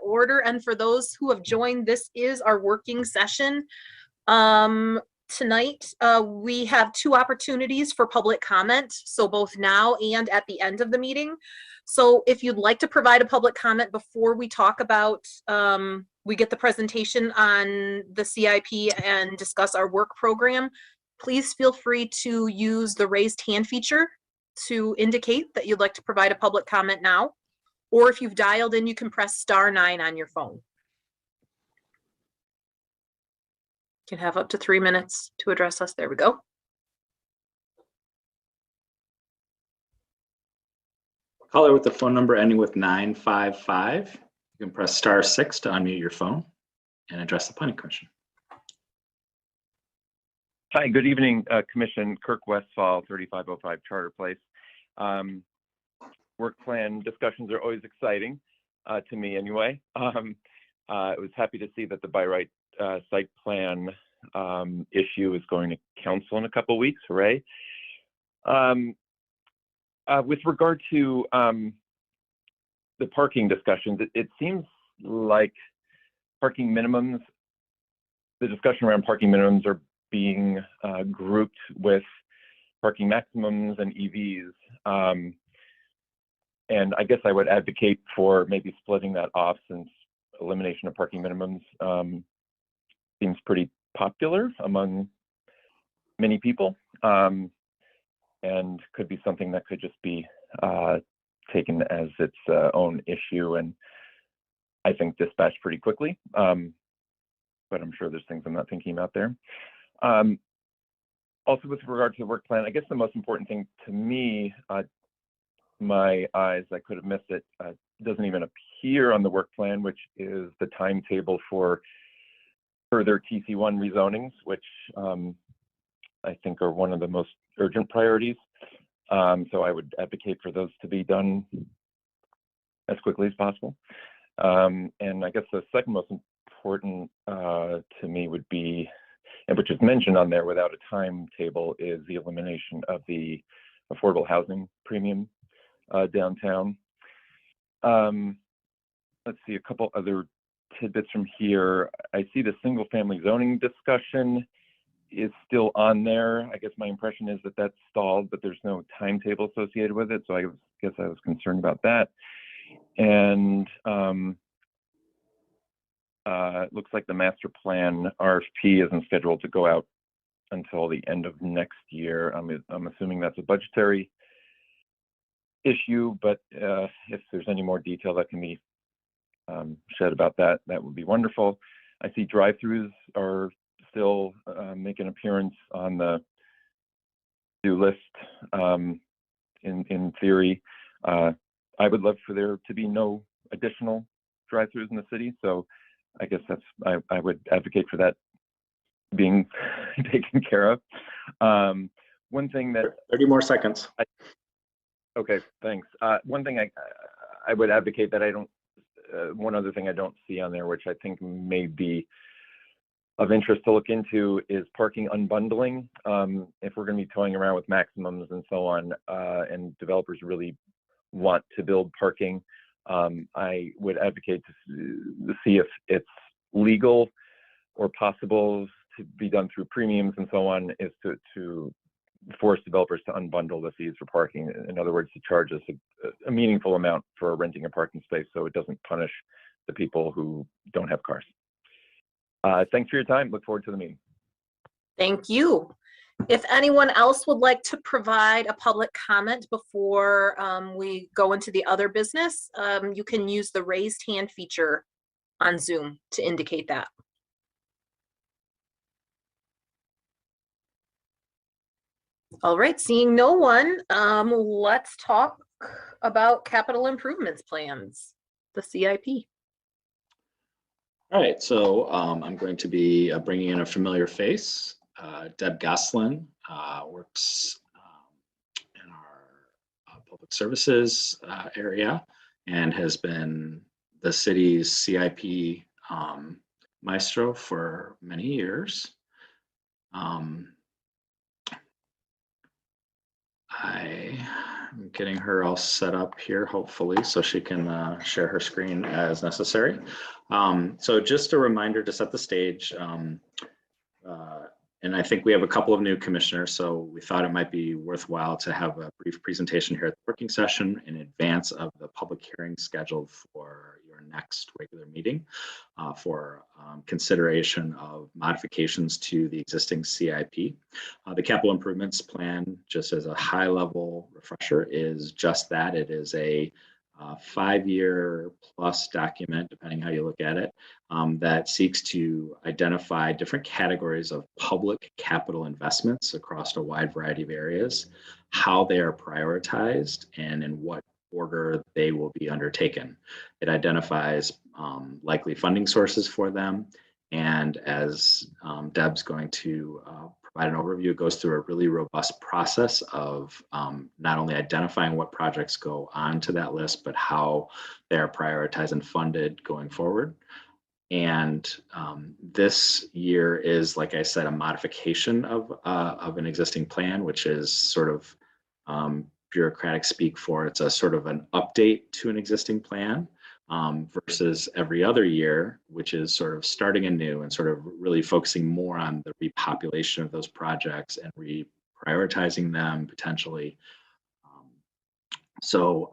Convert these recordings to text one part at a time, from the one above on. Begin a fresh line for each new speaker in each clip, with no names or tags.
Order, and for those who have joined, this is our working session. Tonight, we have two opportunities for public comment, so both now and at the end of the meeting. So if you'd like to provide a public comment before we talk about, we get the presentation on the CIP and discuss our work program, please feel free to use the raised hand feature to indicate that you'd like to provide a public comment now. Or if you've dialed in, you can press *9 on your phone. You can have up to 3 minutes to address us. There we go.
Caller with the phone number ending with 955. You can press *6 to unmute your phone and address the Planning Commission.
Hi, good evening, Commission. Kirk Westfall, 3505 Charter Place. Work plan discussions are always exciting, to me anyway. I was happy to see that the by right site plan issue is going to council in a couple weeks. Hooray. With regard to the parking discussions, it seems like parking minimums, the discussion around parking minimums are being grouped with parking maximums and EVs. And I guess I would advocate for maybe splitting that off, since elimination of parking minimums seems pretty popular among many people, and could be something that could just be taken as its own issue, and I think dispatched pretty quickly. But I'm sure there's things I'm not thinking about there. Also, with regard to the work plan, I guess the most important thing to me, my eyes, I could have missed it, doesn't even appear on the work plan, which is the timetable for further TC1 rezonings, which I think are one of the most urgent priorities. So I would advocate for those to be done as quickly as possible. And I guess the second most important to me would be, and which is mentioned on there without a timetable, is the elimination of the affordable housing premium downtown. Let's see, a couple other tidbits from here. I see the single family zoning discussion is still on there. I guess my impression is that that's stalled, but there's no timetable associated with it. So I guess I was concerned about that. And it looks like the master plan RFP isn't scheduled to go out until the end of next year. I'm assuming that's a budgetary issue, but if there's any more detail that can be shed about that, that would be wonderful. I see drive-throughs are still make an appearance on the to-do list. In theory, I would love for there to be no additional drive-throughs in the city, so I guess that's I would advocate for that being taken care of. One thing that
30 more seconds.
Okay, thanks. One thing I would advocate that I don't, one other thing I don't see on there, which I think may be of interest to look into, is parking unbundling. If we're going to be toying around with maximums and so on, and developers really want to build parking, I would advocate to see if it's legal or possible to be done through premiums and so on, is to force developers to unbundle the fees for parking. In other words, to charge us a meaningful amount for renting a parking space, so it doesn't punish the people who don't have cars. Thanks for your time. Look forward to the meeting.
Thank you. If anyone else would like to provide a public comment before we go into the other business, you can use the raised hand feature on Zoom to indicate that. All right, seeing no one, let's talk about capital improvements plans, the CIP.
All right, so I'm going to be bringing in a familiar face. Deb Goslin works in our public services area and has been the city's CIP maestro for many years. I'm getting her all set up here, hopefully, so she can share her screen as necessary. So just a reminder to set the stage. And I think we have a couple of new commissioners, so we thought it might be worthwhile to have a brief presentation here at the working session in advance of the public hearing scheduled for your next regular meeting for consideration of modifications to the existing CIP. The capital improvements plan, just as a high level refresher, is just that. It is a 5-year plus document, depending how you look at it, that seeks to identify different categories of public capital investments across a wide variety of areas, how they are prioritized, and in what order they will be undertaken. It identifies likely funding sources for them, and as Deb's going to provide an overview, it goes through a really robust process of not only identifying what projects go onto that list, but how they are prioritized and funded going forward. And this year is, like I said, a modification of an existing plan, which is sort of bureaucratic speak for it's a sort of an update to an existing plan. Versus every other year, which is sort of starting anew and sort of really focusing more on the repopulation of those projects and reprioritizing them potentially. So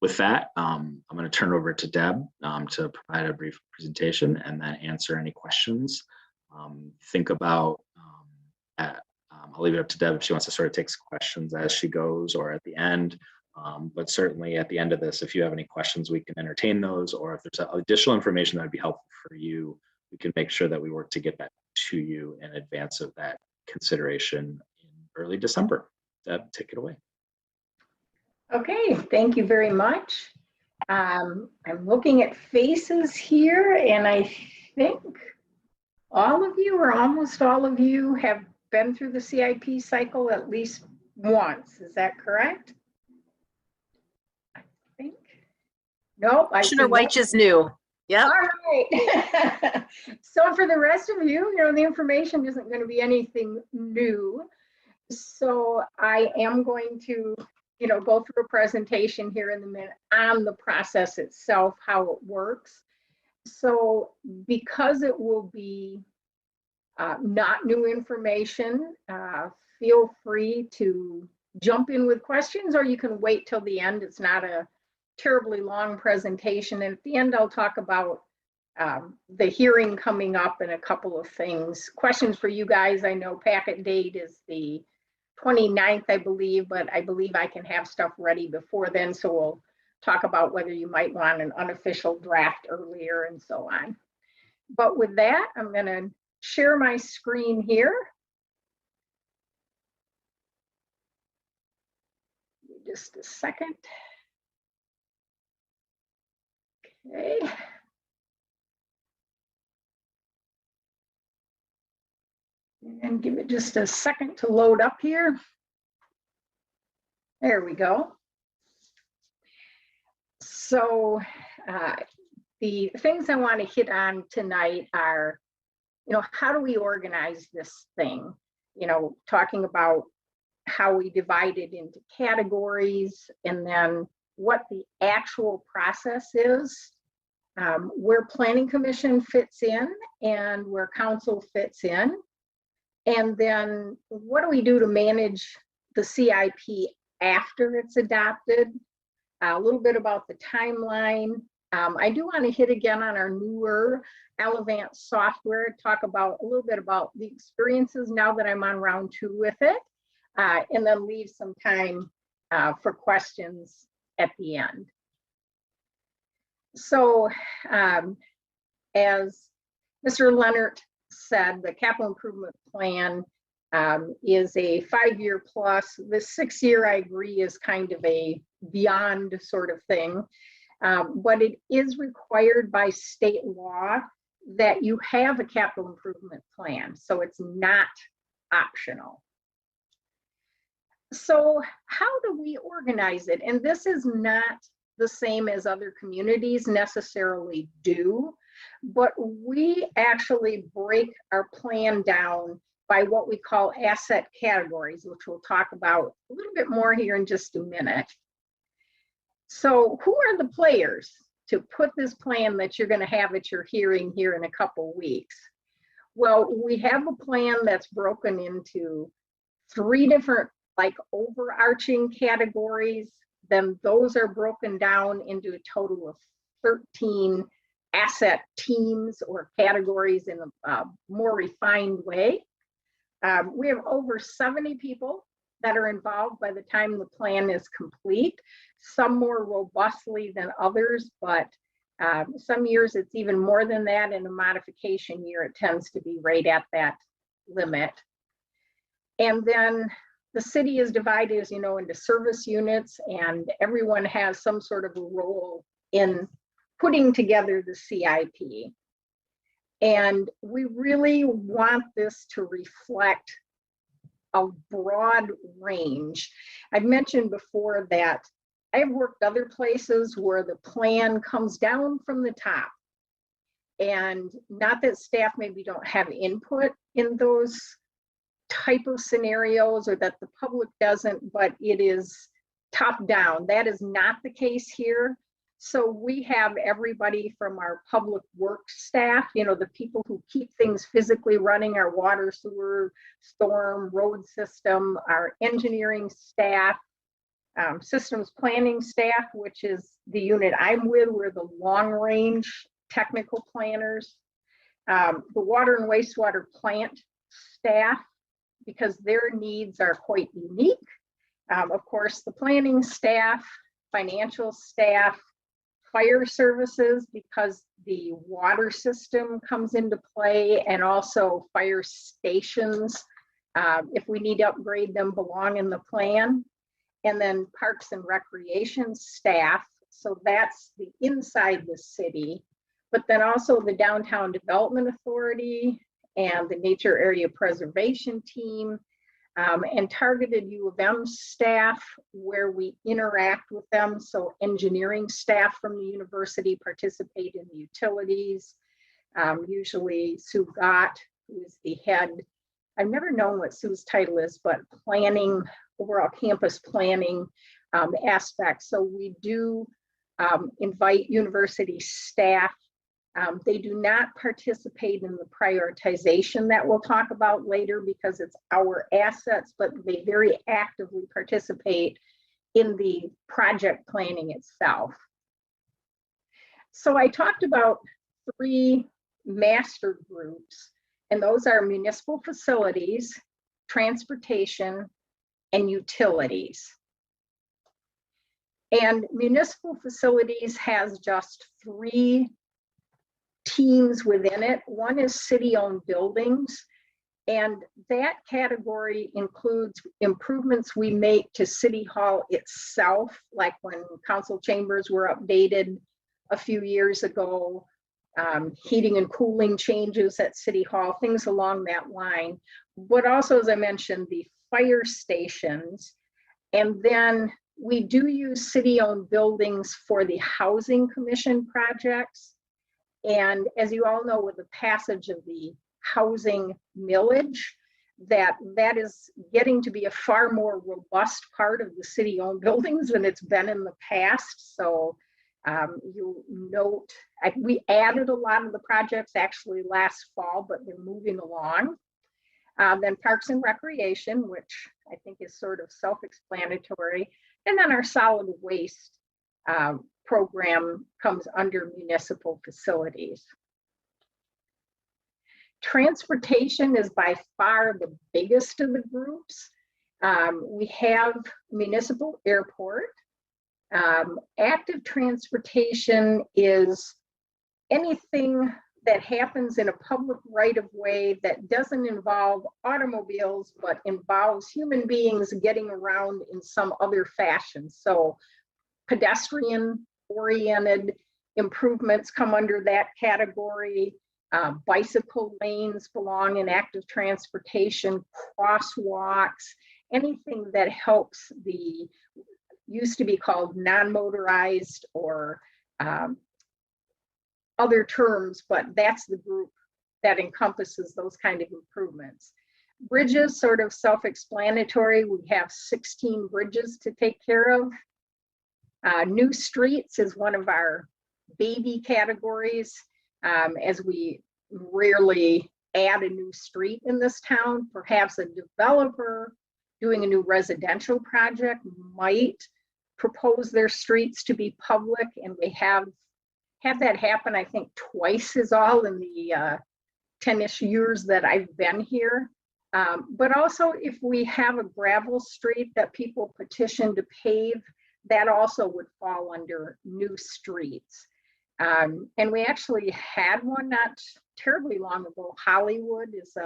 with that, I'm going to turn it over to Deb to provide a brief presentation and then answer any questions. Think about, I'll leave it up to Deb if she wants to sort of take questions as she goes or at the end. But certainly at the end of this, if you have any questions, we can entertain those, or if there's additional information that would be helpful for you, we can make sure that we work to get that to you in advance of that consideration in early December. Deb, take it away.
Okay, thank you very much. I'm looking at faces here, and I think all of you or almost all of you have been through the CIP cycle at least once. Is that correct? Nope.
Commissioner Weich is new. Yep.
All right. So for the rest of you, the information isn't going to be anything new. So I am going to, go through a presentation here in a minute on the process itself, how it works. So because it will be not new information, feel free to jump in with questions, or you can wait till the end. It's not a terribly long presentation, and at the end I'll talk about the hearing coming up and a couple of things. Questions for you guys. I know packet date is the 29th, I believe, but I believe I can have stuff ready before then, so we'll talk about whether you might want an unofficial draft earlier and so on. But with that, I'm going to share my screen here. Just a second. Okay. And give it just a second to load up here. There we go. So the things I want to hit on tonight are, how do we organize this thing? Talking about how we divide it into categories, and then what the actual process is, where Planning Commission fits in and where Council fits in, and then what do we do to manage the CIP after it's adopted, a little bit about the timeline. I do want to hit again on our newer Elevant software, talk about a little bit about the experiences now that I'm on round 2 with it, and then leave some time for questions at the end. So as Mr. Leonard said, the capital improvement plan is a 5-year plus. The 6-year, I agree, is kind of a beyond sort of thing, but it is required by state law that you have a capital improvement plan, so it's not optional. So how do we organize it? And this is not the same as other communities necessarily do, but we actually break our plan down by what we call asset categories, which we'll talk about a little bit more here in just a minute. So who are the players to put this plan that you're going to have at your hearing here in a couple weeks? Well, we have a plan that's broken into 3 different like overarching categories. Then those are broken down into a total of 13 asset teams or categories in a more refined way. We have over 70 people that are involved by the time the plan is complete, some more robustly than others, but some years it's even more than that. In a modification year, it tends to be right at that limit. And then the city is divided, as you know, into service units, and everyone has some sort of a role in putting together the CIP. And we really want this to reflect a broad range. I've mentioned before that I've worked other places where the plan comes down from the top. And not that staff maybe don't have input in those type of scenarios or that the public doesn't, but it is top down. That is not the case here. So we have everybody from our public works staff, you know, the people who keep things physically running, our water, sewer, storm, road system, our engineering staff, systems planning staff, which is the unit I'm with. We're the long range technical planners, the water and wastewater plant staff, because their needs are quite unique. Of course, the planning staff, financial staff, fire services, because the water system comes into play, and also fire stations, if we need to upgrade them, belong in the plan. And then parks and recreation staff, so that's the inside the city, but then also the Downtown Development Authority and the Nature Area Preservation Team, and targeted U of M staff where we interact with them. So engineering staff from the university participate in the utilities. Usually Sue Gott, who is the head. I've never known what Sue's title is, but planning, overall campus planning aspects. So we do invite university staff. They do not participate in the prioritization that we'll talk about later because it's our assets, but they very actively participate in the project planning itself. So I talked about 3 master groups, and those are municipal facilities, transportation, and utilities. And municipal facilities has just 3 teams within it. One is city-owned buildings, and that category includes improvements we make to City Hall itself, like when council chambers were updated a few years ago, heating and cooling changes at City Hall, things along that line. But also, as I mentioned, the fire stations, and then we do use city-owned buildings for the Housing Commission projects. And as you all know, with the passage of the housing millage, that is getting to be a far more robust part of the city-owned buildings than it's been in the past. So you'll note, we added a lot of the projects actually last fall, but they're moving along. Then Parks and Recreation, which I think is sort of self-explanatory. And then our solid waste program comes under municipal facilities. Transportation is by far the biggest of the groups. We have municipal airport. Active transportation is anything that happens in a public right of way that doesn't involve automobiles, but involves human beings getting around in some other fashion. So pedestrian oriented improvements come under that category. Bicycle lanes belong in active transportation, crosswalks, anything that helps the, used to be called non-motorized or other terms, but that's the group that encompasses those kind of improvements. Bridges, sort of self-explanatory. We have 16 bridges to take care of. New streets is one of our baby categories, as we rarely add a new street in this town. Perhaps a developer doing a new residential project might propose their streets to be public, and we have that happen, I think, twice is all in the 10-ish years that I've been here. But also, if we have a gravel street that people petition to pave, that also would fall under new streets. And we actually had one not terribly long ago. Hollywood is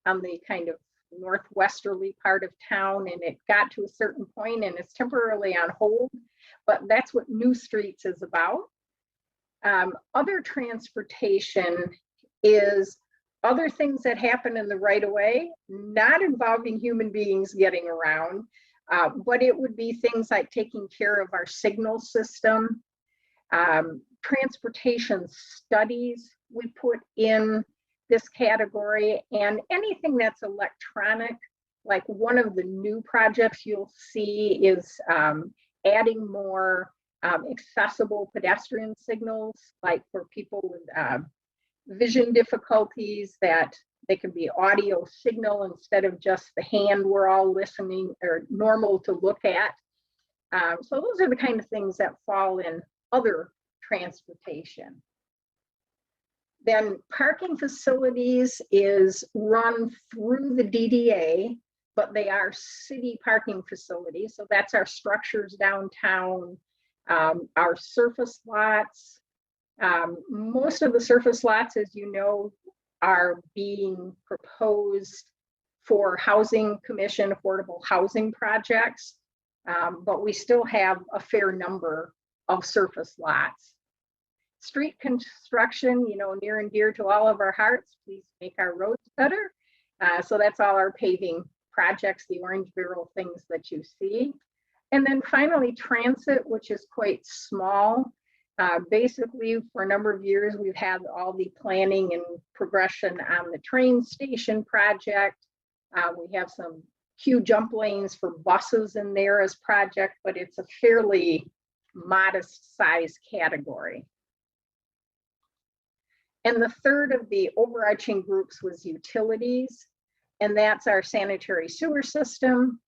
on the kind of northwesterly part of town, and it got to a certain point and it's temporarily on hold, but that's what new streets is about. Other transportation is other things that happen in the right of way, not involving human beings getting around, but it would be things like taking care of our signal system, transportation studies we put in this category, and anything that's electronic. Like one of the new projects you'll see is adding more accessible pedestrian signals, like for people with vision difficulties, that they can be audio signal instead of just the hand we're all listening or normal to look at. So those are the kind of things that fall in other transportation. Then parking facilities is run through the DDA, but they are city parking facilities. So that's our structures downtown, our surface lots. Most of the surface lots, as you know, are being proposed for Housing Commission affordable housing projects, but we still have a fair number of surface lots. Street construction, you know, near and dear to all of our hearts. Please make our roads better. So that's all our paving projects, the orange barrel things that you see. And then finally, transit, which is quite small. Basically, for a number of years, we've had all the planning and progression on the train station project. We have some queue jump lanes for buses in there as project, but it's a fairly modest size category. And the third of the overarching groups was utilities, and that's our sanitary sewer system,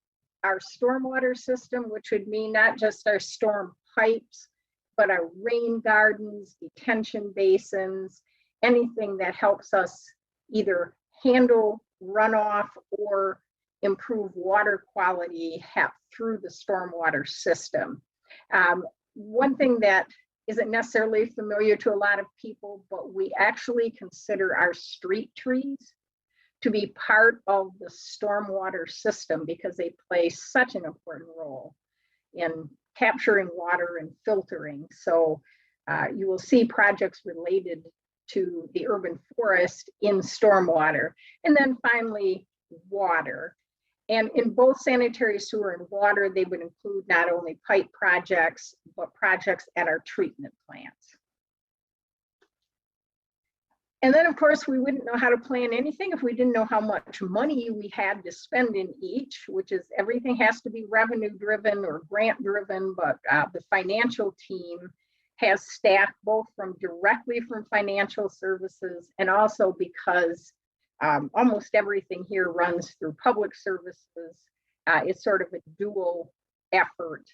our stormwater system, which would mean not just our storm pipes, but our rain gardens, detention basins, anything that helps us either handle runoff or improve water quality through the stormwater system. One thing that isn't necessarily familiar to a lot of people, but we actually consider our street trees to be part of the stormwater system because they play such an important role in capturing water and filtering. So you will see projects related to the urban forest in stormwater. And then finally, water. And in both sanitary sewer and water, they would include not only pipe projects, but projects at our treatment plants. And then, of course, we wouldn't know how to plan anything if we didn't know how much money we had to spend in each, which is everything has to be revenue driven or grant driven, but the financial team has staff both directly from financial services and also because almost everything here runs through public services. It's sort of a dual effort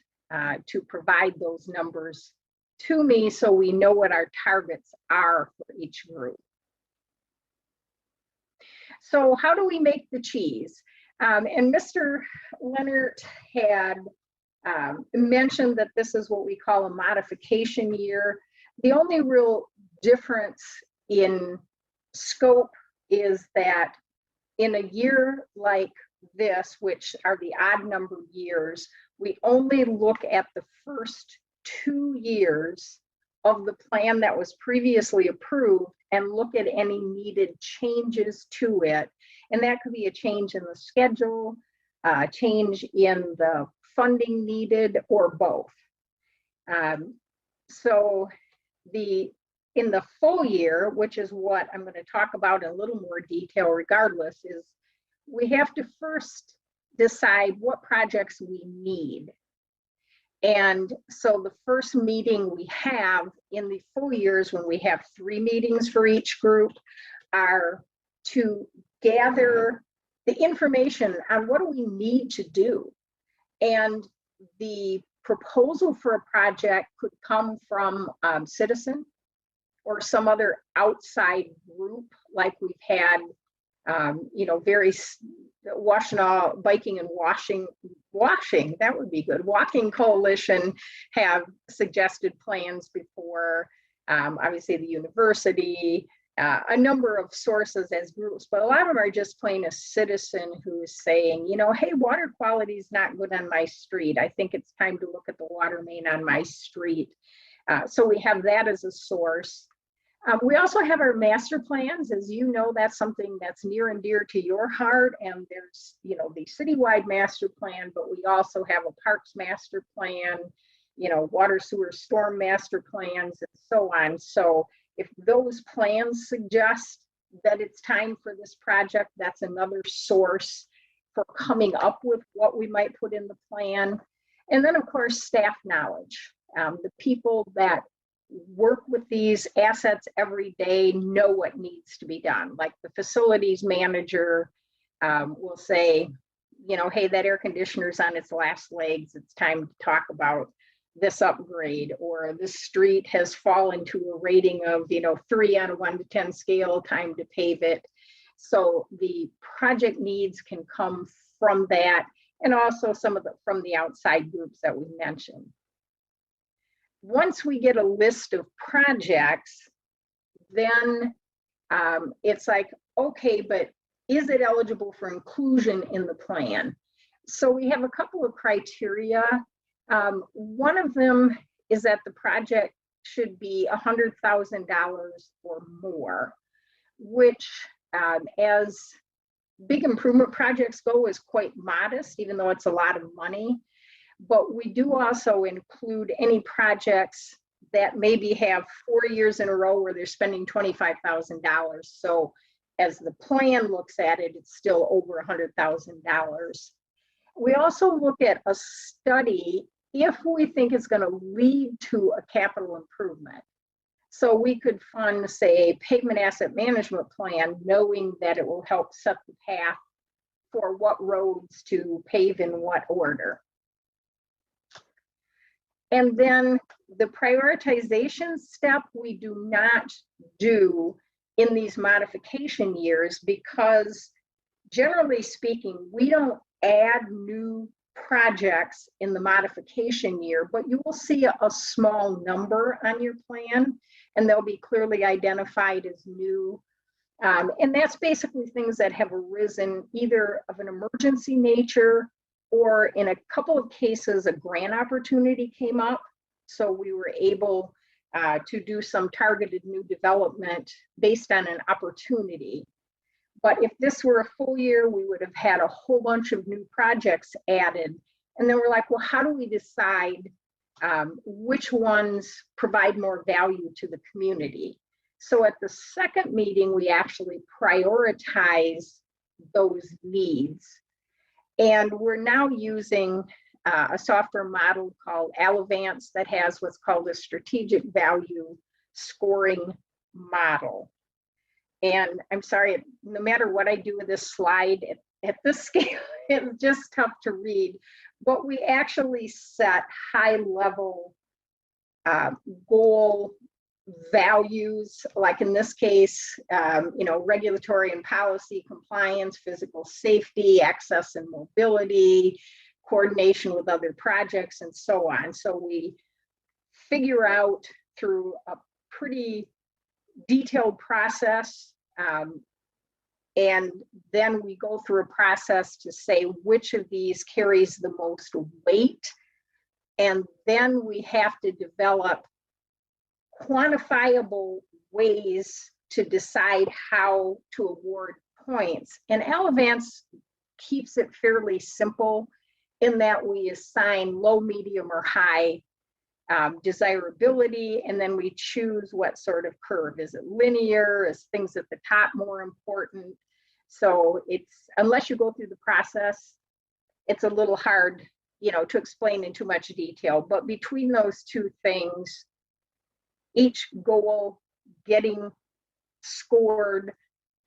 to provide those numbers to me so we know what our targets are for each group. So how do we make the cheese? And Mr. Leonard had mentioned that this is what we call a modification year. The only real difference in scope is that in a year like this, which are the odd number years, we only look at the first 2 years of the plan that was previously approved and look at any needed changes to it. And that could be a change in the schedule, change in the funding needed, or both. So in the full year, which is what I'm going to talk about in a little more detail regardless, is we have to first decide what projects we need. And so the first meeting we have in the full years, when we have 3 meetings for each group, are to gather the information on what do we need to do. And the proposal for a project could come from citizen or some other outside group, like we've had, very Washtenaw Biking and Washing, that would be good. Walking Coalition have suggested plans before, obviously the university, a number of sources as groups, but a lot of them are just plain a citizen who is saying, hey, water quality is not good on my street. I think it's time to look at the water main on my street. So we have that as a source. We also have our master plans. As you know, that's something that's near and dear to your heart. And there's, the citywide master plan, but we also have a parks master plan, water, sewer, storm master plans, and so on. So if those plans suggest that it's time for this project, that's another source for coming up with what we might put in the plan. And then, of course, staff knowledge. The people that work with these assets every day know what needs to be done. Like the facilities manager will say, hey, that air conditioner's on its last legs. It's time to talk about this upgrade, or this street has fallen to a rating of 3 on a 1 to 10 scale, time to pave it. So the project needs can come from that, and also from the outside groups that we mentioned. Once we get a list of projects, then it's like, okay, but is it eligible for inclusion in the plan? So we have a couple of criteria. One of them is that the project should be $100,000 or more, which as big improvement projects go is quite modest, even though it's a lot of money. But we do also include any projects that maybe have 4 years in a row where they're spending $25,000. So as the plan looks at it, it's still over $100,000. We also look at a study if we think it's going to lead to a capital improvement. So we could fund, say, a pavement asset management plan, knowing that it will help set the path for what roads to pave in what order. And then the prioritization step we do not do in these modification years, because generally speaking, we don't add new projects in the modification year, but you will see a small number on your plan, and they'll be clearly identified as new. And that's basically things that have arisen either of an emergency nature, or in a couple of cases, a grant opportunity came up. So we were able to do some targeted new development based on an opportunity. But if this were a full year, we would have had a whole bunch of new projects added. And then we're like, well, how do we decide which ones provide more value to the community? So at the second meeting, we actually prioritize those needs. And we're now using a software model called Alivance that has what's called a strategic value scoring model. And I'm sorry, no matter what I do with this slide, at this scale, it's just tough to read. But we actually set high-level goal values, like in this case, regulatory and policy compliance, physical safety, access and mobility, coordination with other projects, and so on. So we figure out through a pretty detailed process, and then we go through a process to say which of these carries the most weight, and then we have to develop quantifiable ways to decide how to award points. And Alivance keeps it fairly simple in that we assign low, medium, or high desirability, and then we choose what sort of curve. Is it linear? Is things at the top more important? So it's, unless you go through the process, it's a little hard to explain in too much detail, but between those two things, each goal getting scored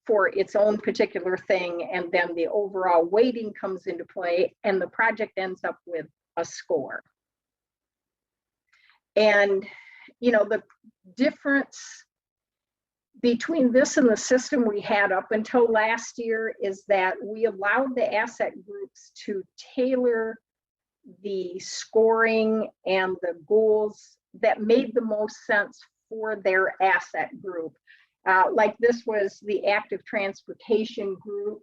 for its own particular thing, and then the overall weighting comes into play, and the project ends up with a score. And, the difference between this and the system we had up until last year is that we allowed the asset groups to tailor the scoring and the goals that made the most sense for their asset group. Like this was the active transportation group,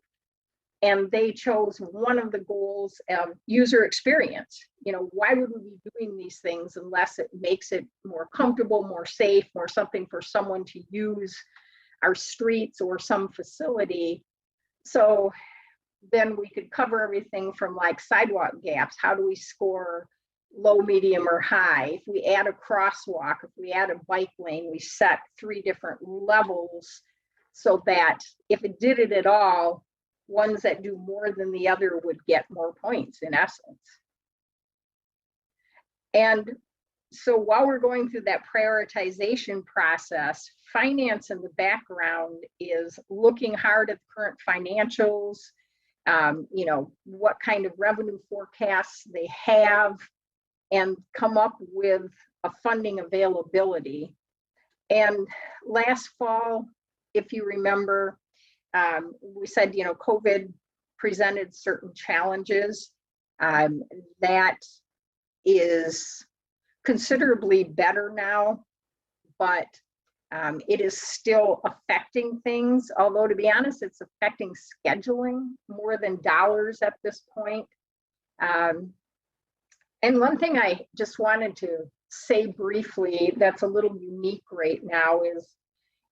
and they chose one of the goals of user experience. Why would we be doing these things unless it makes it more comfortable, more safe, more something for someone to use our streets or some facility? So then we could cover everything from like sidewalk gaps. How do we score low, medium, or high? If we add a crosswalk, if we add a bike lane, we set 3 different levels so that if it did it at all, ones that do more than the other would get more points in essence. And so while we're going through that prioritization process, finance in the background is looking hard at the current financials, what kind of revenue forecasts they have, and come up with a funding availability. And last fall, if you remember, we said, COVID presented certain challenges. That is considerably better now, but it is still affecting things. Although, to be honest, it's affecting scheduling more than dollars at this point. And one thing I just wanted to say briefly that's a little unique right now is,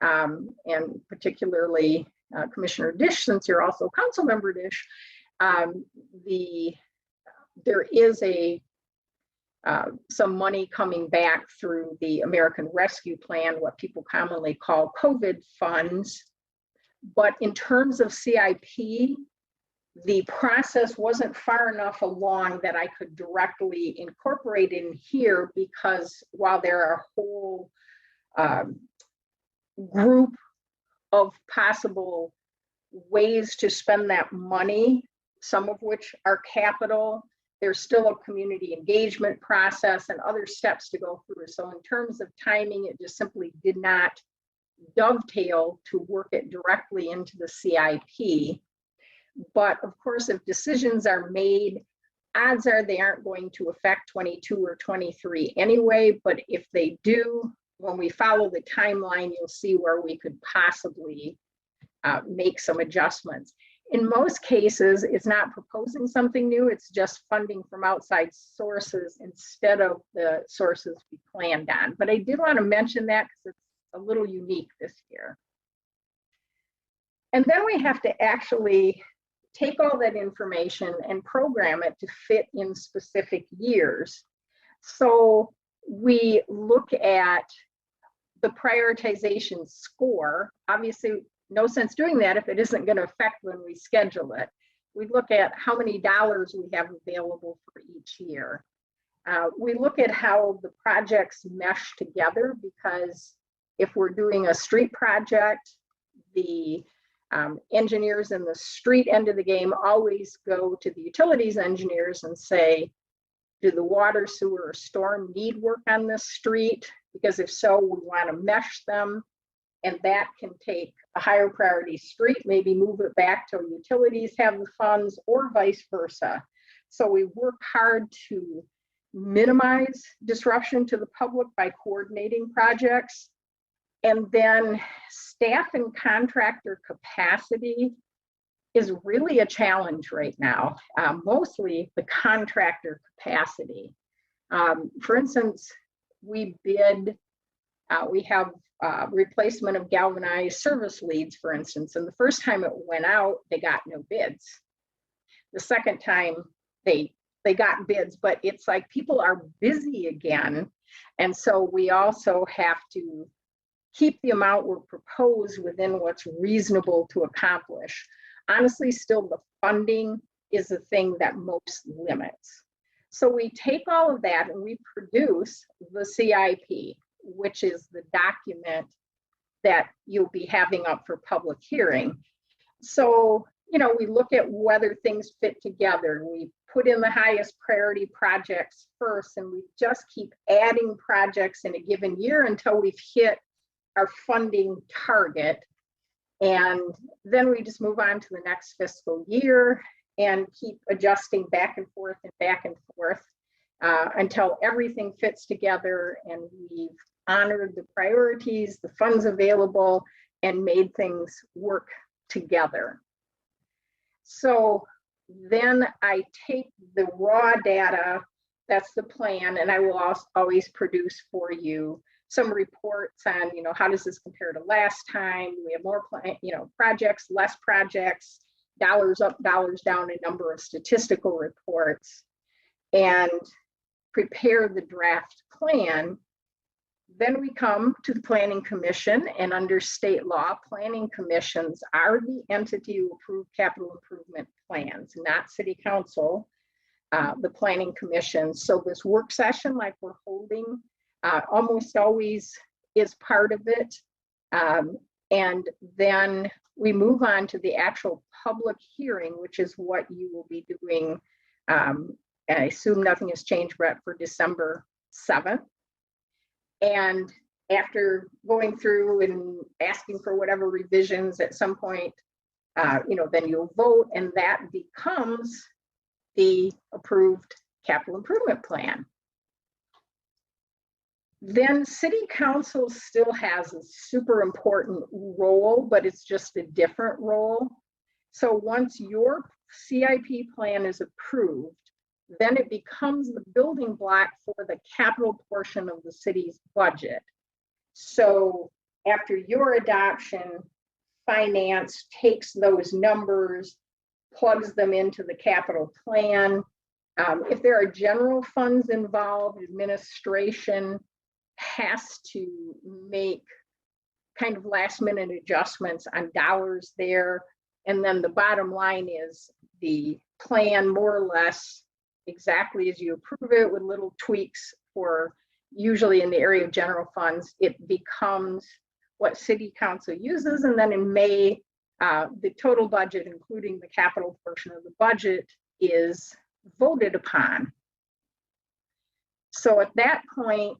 and particularly Commissioner Dish, since you're also Council Member Dish, there is some money coming back through the American Rescue Plan, what people commonly call COVID funds. But in terms of CIP, the process wasn't far enough along that I could directly incorporate in here, because while there are a whole group of possible ways to spend that money, some of which are capital, there's still a community engagement process and other steps to go through. So in terms of timing, it just simply did not dovetail to work it directly into the CIP. But of course, if decisions are made, odds are they aren't going to affect 22 or 23 anyway, but if they do, when we follow the timeline, you'll see where we could possibly make some adjustments. In most cases, it's not proposing something new, it's just funding from outside sources instead of the sources we planned on. But I did want to mention that because it's a little unique this year. And then we have to actually take all that information and program it to fit in specific years. So we look at the prioritization score. Obviously, no sense doing that if it isn't going to affect when we schedule it. We look at how many dollars we have available for each year. We look at how the projects mesh together, because if we're doing a street project, the engineers in the street end of the game always go to the utilities engineers and say, do the water, sewer, or storm need work on this street? Because if so, we want to mesh them. And that can take a higher priority street, maybe move it back till utilities have the funds, or vice versa. So we work hard to minimize disruption to the public by coordinating projects. And then staff and contractor capacity is really a challenge right now, mostly the contractor capacity. For instance, we have replacement of galvanized service leads, for instance, and the first time it went out, they got no bids. The second time they got bids, but it's like people are busy again, and so we also have to keep the amount we're proposed within what's reasonable to accomplish. Honestly, still the funding is the thing that most limits. So we take all of that and we produce the CIP, which is the document that you'll be having up for public hearing. So, you know, we look at whether things fit together. We put in the highest priority projects first, and we just keep adding projects in a given year until we've hit our funding target. And then we just move on to the next fiscal year and keep adjusting back and forth until everything fits together and we've honored the priorities, the funds available, and made things work together. So then I take the raw data, that's the plan, and I will always produce for you some reports on, you know, how does this compare to last time? We have more, projects, less projects, dollars up, dollars down, a number of statistical reports, and prepare the draft plan. Then we come to the Planning Commission, and under state law, planning commissions are the entity who approve capital improvement plans, not City Council, the Planning Commission. So this work session like we're holding almost always is part of it. And then we move on to the actual public hearing, which is what you will be doing. And I assume nothing has changed, Brett, for December 7th. And after going through and asking for whatever revisions at some point, then you'll vote, and that becomes the approved capital improvement plan. Then City Council still has a super important role, but it's just a different role. So once your CIP plan is approved, then it becomes the building block for the capital portion of the city's budget. So after your adoption, finance takes those numbers, plugs them into the capital plan. If there are general funds involved, administration has to make kind of last minute adjustments on dollars there. And then the bottom line is the plan more or less exactly as you approve it with little tweaks for usually in the area of general funds, it becomes what City Council uses. And then in May, the total budget, including the capital portion of the budget, is voted upon. So at that point,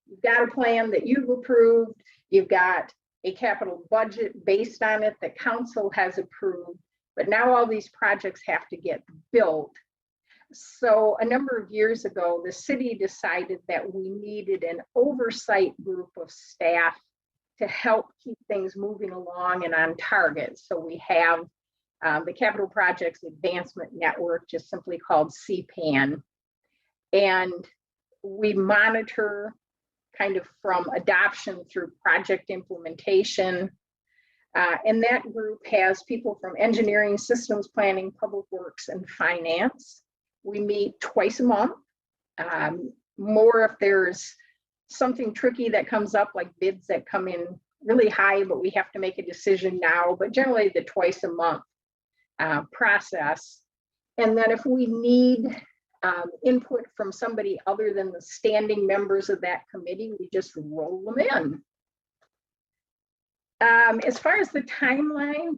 you've got a plan that you've approved, you've got a capital budget based on it that council has approved, but now all these projects have to get built. So a number of years ago, the city decided that we needed an oversight group of staff to help keep things moving along and on target. So we have the Capital Projects Advancement Network, just simply called CPAN. And we monitor kind of from adoption through project implementation. And that group has people from engineering, systems planning, public works, and finance. We meet twice a month, more if there's something tricky that comes up, like bids that come in really high, but we have to make a decision now, but generally the twice a month process. And then if we need input from somebody other than the standing members of that committee, we just roll them in. As far as the timeline,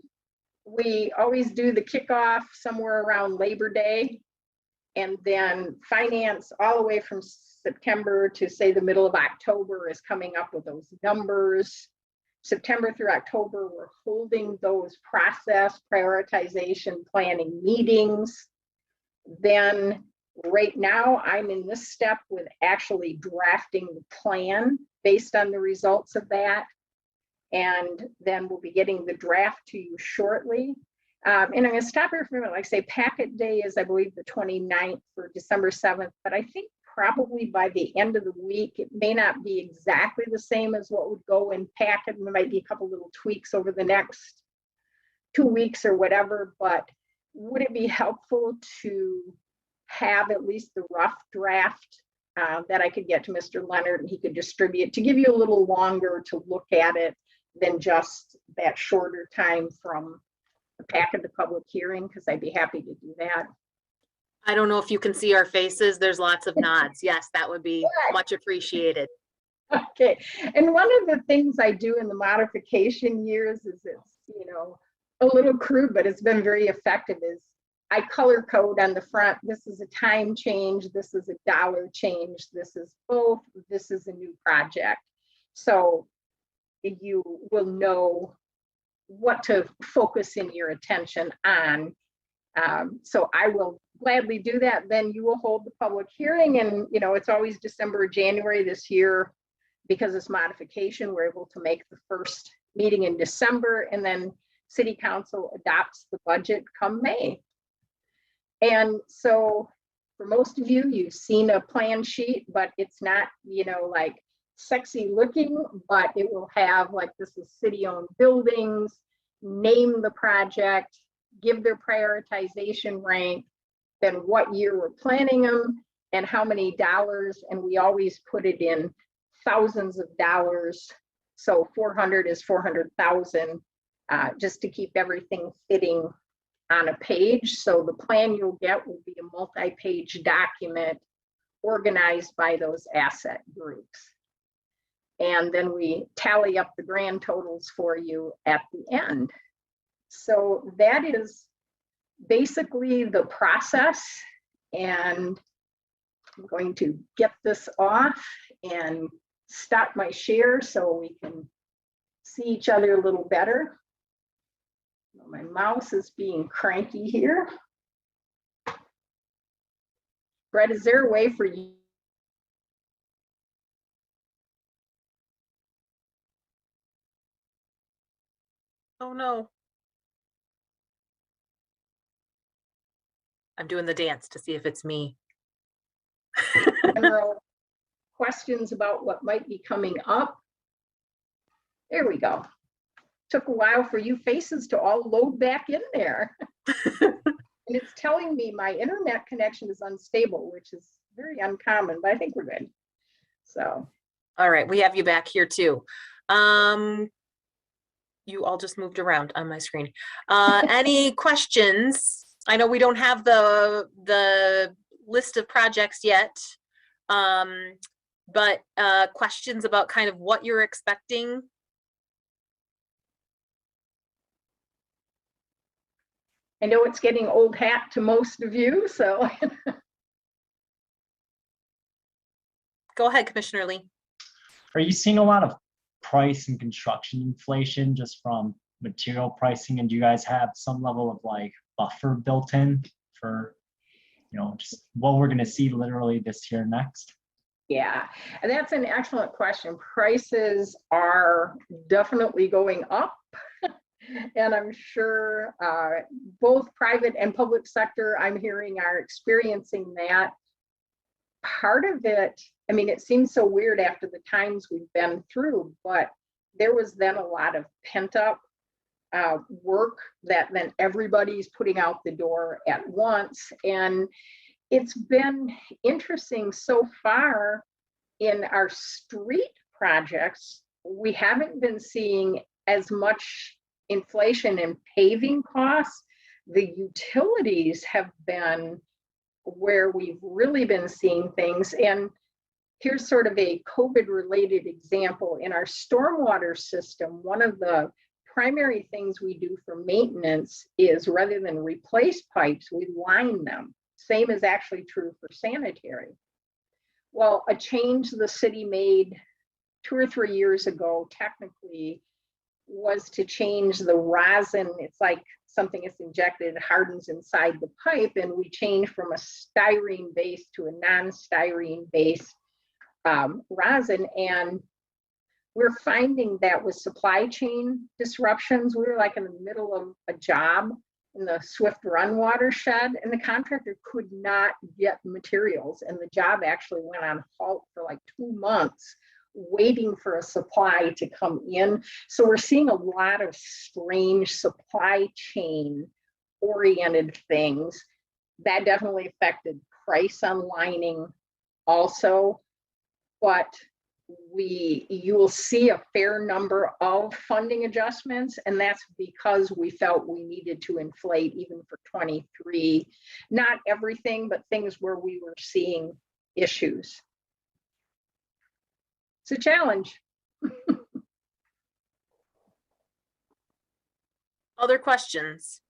we always do the kickoff somewhere around Labor Day, and then finance all the way from September to say the middle of October is coming up with those numbers. September through October, we're holding those process prioritization planning meetings. Then right now, I'm in this step with actually drafting the plan based on the results of that. And then we'll be getting the draft to you shortly. And I'm going to stop here for a minute. Like I say, packet day is, I believe, the 29th for December 7th, but I think probably by the end of the week, it may not be exactly the same as what would go in packet. There might be a couple little tweaks over the next 2 weeks or whatever, but would it be helpful to have at least the rough draft that I could get to Mr. Leonard and he could distribute to give you a little longer to look at it than just that shorter time from the packet to public hearing, because I'd be happy to do that.
I don't know if you can see our faces. There's lots of nods. Yes, that would be much appreciated.
Okay, and one of the things I do in the modification years is it's, you know, a little crude, but it's been very effective, is I color code on the front. This is a time change. This is a dollar change. This is both. This is a new project. So you will know what to focus in your attention on. So I will gladly do that. Then you will hold the public hearing, and you know, it's always December or January. This year, because it's modification, we're able to make the first meeting in December, and then City Council adopts the budget come May. And so for most of you, you've seen a plan sheet, but it's not, you know, like sexy looking, but it will have, like, this is city-owned buildings, name the project, give their prioritization rank, then what year we're planning them, and how many dollars, and we always put it in thousands of dollars. So 400 is 400,000, just to keep everything fitting on a page. So the plan you'll get will be a multi-page document organized by those asset groups. And then we tally up the grand totals for you at the end. So that is basically the process. And I'm going to get this off and stop my share so we can see each other a little better. My mouse is being cranky here. Brett, is there a way for you?
Oh no. I'm doing the dance to see if it's me.
General questions about what might be coming up? There we go. Took a while for you faces to all load back in there. And it's telling me my internet connection is unstable, which is very uncommon, but I think we're good. So.
All right, we have you back here too. You all just moved around on my screen. Any questions? I know we don't have the list of projects yet, but questions about kind of what you're expecting?
I know it's getting old hat to most of you, so.
Go ahead, Commissioner Lee.
Are you seeing a lot of price and construction inflation just from material pricing? And do you guys have some level of like buffer built in for, you know, just what we're going to see literally this year next?
Yeah, and that's an excellent question. Prices are definitely going up. And I'm sure both private and public sector, I'm hearing, are experiencing that. Part of it, I mean, it seems so weird after the times we've been through, but there was then a lot of pent up work that then everybody's putting out the door at once. And it's been interesting so far in our street projects. We haven't been seeing as much inflation in paving costs. The utilities have been where we've really been seeing things. And here's sort of a COVID related example. In our stormwater system, one of the primary things we do for maintenance is, rather than replace pipes, we line them. Same is actually true for sanitary. Well, a change the city made 2 or 3 years ago, technically, was to change the rosin. It's like something is injected, it hardens inside the pipe, and we change from a styrene base to a non-styrene based rosin. And we're finding that with supply chain disruptions, we were like in the middle of a job in the Swift Run watershed, and the contractor could not get materials, and the job actually went on halt for like 2 months waiting for a supply to come in. So we're seeing a lot of strange supply chain oriented things that definitely affected price on lining also. But you will see a fair number of funding adjustments, and that's because we felt we needed to inflate even for 23. Not everything, but things where we were seeing issues. It's a challenge.
Other questions?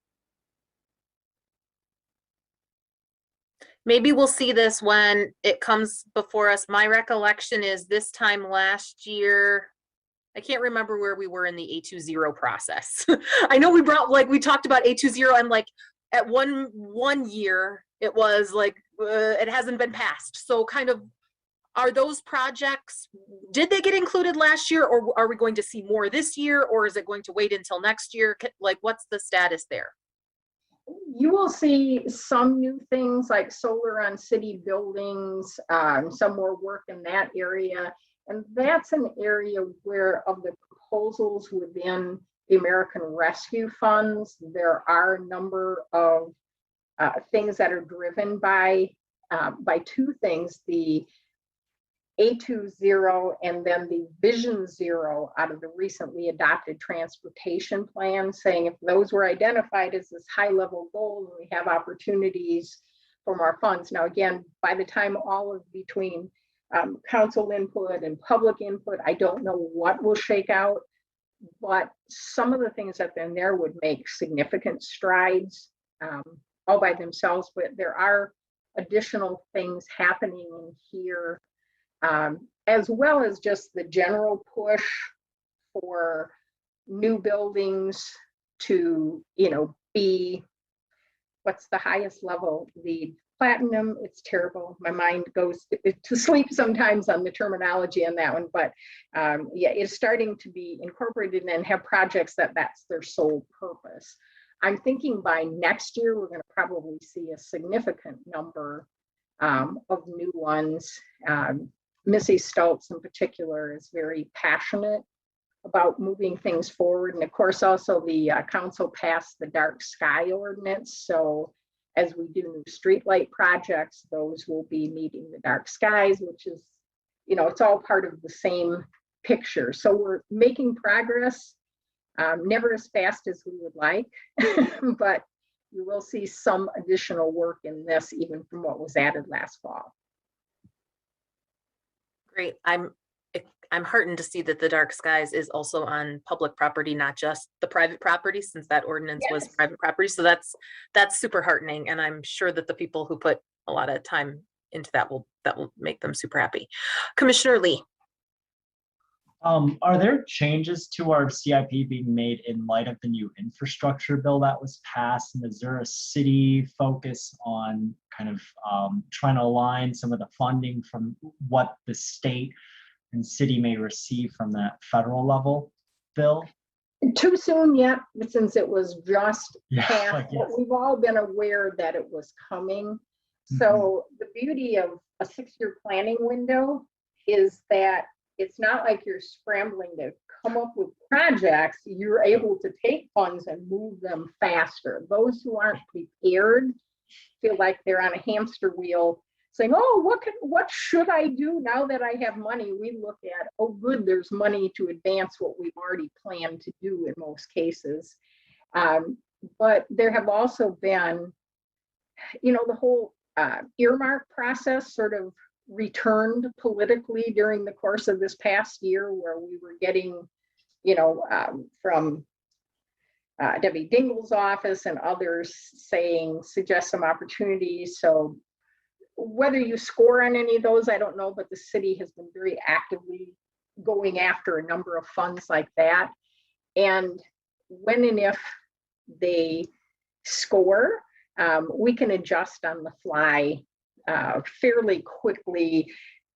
Maybe we'll see this when it comes before us. My recollection is this time last year, I can't remember where we were in the A20 process. I know we talked about A20 and like at one year, it was like, it hasn't been passed. So kind of, are those projects, did they get included last year, or are we going to see more this year, or is it going to wait until next year? Like, what's the status there?
You will see some new things like solar on city buildings, some more work in that area. And that's an area where of the proposals within the American Rescue Funds, there are a number of things that are driven by two things, the A20 and then the Vision Zero out of the recently adopted transportation plan, saying if those were identified as this high level goal, we have opportunities from our funds. Now, again, by the time all of between council input and public input, I don't know what will shake out, but some of the things that are in there would make significant strides all by themselves, but there are additional things happening in here. As well as just the general push for new buildings to, be, what's the highest level? The platinum, it's terrible. My mind goes to sleep sometimes on the terminology on that one, but yeah, it's starting to be incorporated and have projects that's their sole purpose. I'm thinking by next year, we're going to probably see a significant number of new ones. Missy Stoltz in particular is very passionate about moving things forward. And of course, also the council passed the Dark Sky Ordinance. So as we do new streetlight projects, those will be meeting the dark skies, which is, it's all part of the same picture. So we're making progress, never as fast as we would like, but you will see some additional work in this even from what was added last fall.
Great. I'm heartened to see that the dark skies is also on public property, not just the private property, since that ordinance was private property. So that's super heartening, and I'm sure that the people who put a lot of time into that will make them super happy. Commissioner Lee.
Are there changes to our CIP being made in light of the new infrastructure bill that was passed? And is there a city focus on kind of trying to align some of the funding from what the state and city may receive from that federal level bill?
Too soon yet, since it was just passed.
Yes.
We've all been aware that it was coming. So the beauty of a 6-year planning window is that it's not like you're scrambling to come up with projects. You're able to take funds and move them faster. Those who aren't prepared feel like they're on a hamster wheel saying, oh, what should I do now that I have money? We look at, oh, good, there's money to advance what we've already planned to do in most cases. But there have also been, the whole earmark process sort of returned politically during the course of this past year, where we were getting, from Debbie Dingell's office and others suggest some opportunities. So whether you score on any of those, I don't know, but the city has been very actively going after a number of funds like that. And when and if they score, we can adjust on the fly fairly quickly.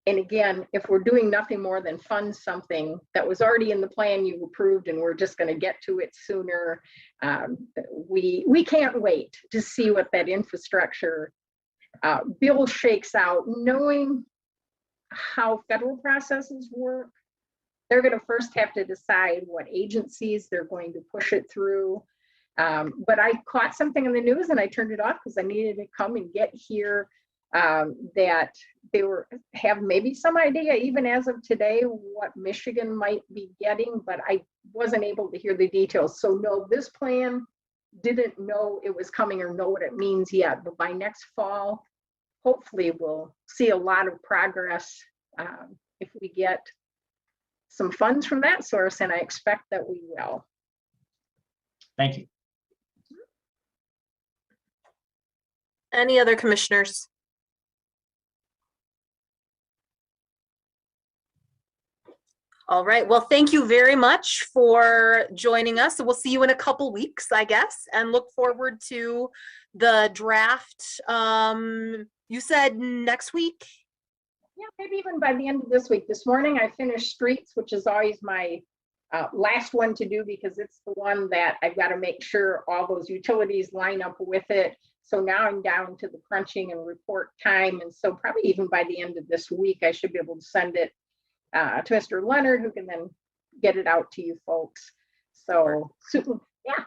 And again, if we're doing nothing more than fund something that was already in the plan you approved and we're just going to get to it sooner, we can't wait to see what that infrastructure bill shakes out. Knowing how federal processes work, they're going to first have to decide what agencies they're going to push it through. But I caught something in the news and I turned it off because I needed to come and get here. that they have maybe some idea, even as of today, what Michigan might be getting, but I wasn't able to hear the details. So no, this plan didn't know it was coming or know what it means yet, but by next fall, hopefully we'll see a lot of progress if we get some funds from that source, and I expect that we will.
Thank you.
Any other commissioners? All right, well, thank you very much for joining us. We'll see you in a couple weeks, I guess, and look forward to the draft. You said next week?
Yeah, maybe even by the end of this week. This morning I finished streets, which is always my last one to do because it's the one that I've got to make sure all those utilities line up with it. So now I'm down to the crunching and report time. And so probably even by the end of this week, I should be able to send it to Mr. Leonard, who can then get it out to you folks. So, yeah.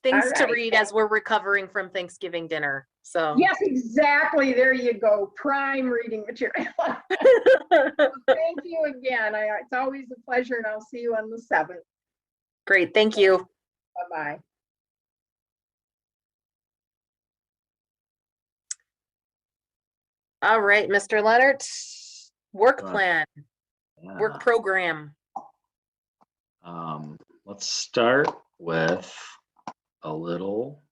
Things to
All right.
read as we're recovering from Thanksgiving dinner. So
Yes, exactly. There you go. Prime reading material. Thank you again. It's always a pleasure, and I'll see you on the 7th.
Great, thank you.
Bye-bye.
All right, Mr. Leonard, work plan,
Yeah.
work program.
Let's start with a little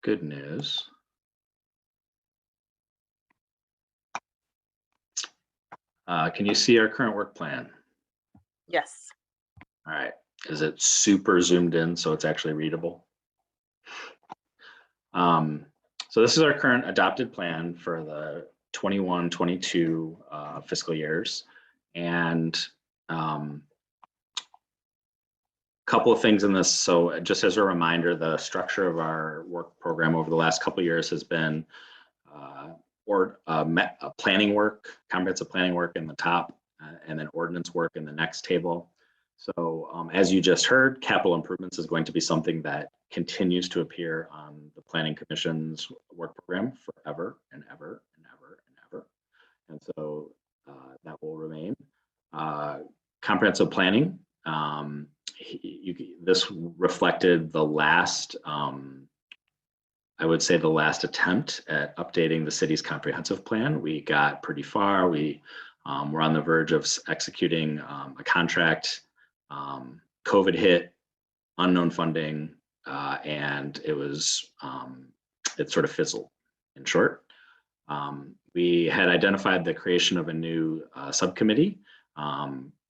good news. Can you see our current work plan?
Yes.
All right. Is it super zoomed in so it's actually readable? So this is our current adopted plan for the 21-22 fiscal years. And couple of things in this. So just as a reminder, the structure of our work program over the last couple of years has been planning work, comprehensive planning work in the top, and then ordinance work in the next table. So as you just heard, capital improvements is going to be something that continues to appear on the Planning Commission's work program forever and ever and ever and ever. And so that will remain. Comprehensive planning, this reflected the last, I would say the last attempt at updating the city's comprehensive plan. We got pretty far. We were on the verge of executing a contract. COVID hit, unknown funding, and it was, it sort of fizzled, in short. We had identified the creation of a new subcommittee.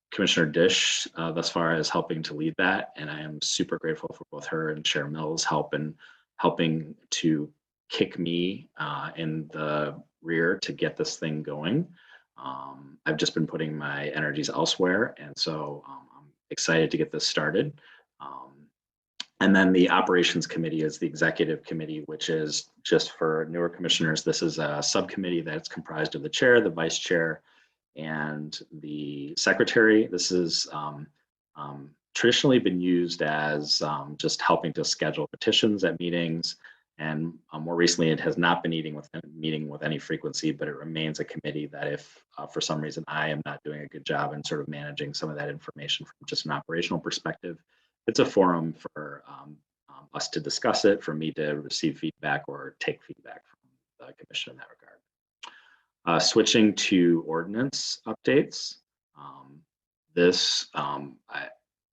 Commissioner Dish thus far is helping to lead that, and I am super grateful for both her and Chair Mills' help in helping to kick me in the rear to get this thing going. I've just been putting my energies elsewhere, and so I'm excited to get this started. And then the Operations Committee is the executive committee, which is, just for newer commissioners, this is a subcommittee that's comprised of the chair, the vice chair, and the secretary. This is traditionally been used as just helping to schedule petitions at meetings, and more recently it has not been meeting with any frequency, but it remains a committee that if for some reason I am not doing a good job in sort of managing some of that information from just an operational perspective, it's a forum for us to discuss it, for me to receive feedback or take feedback from the commission in that regard. Switching to ordinance updates.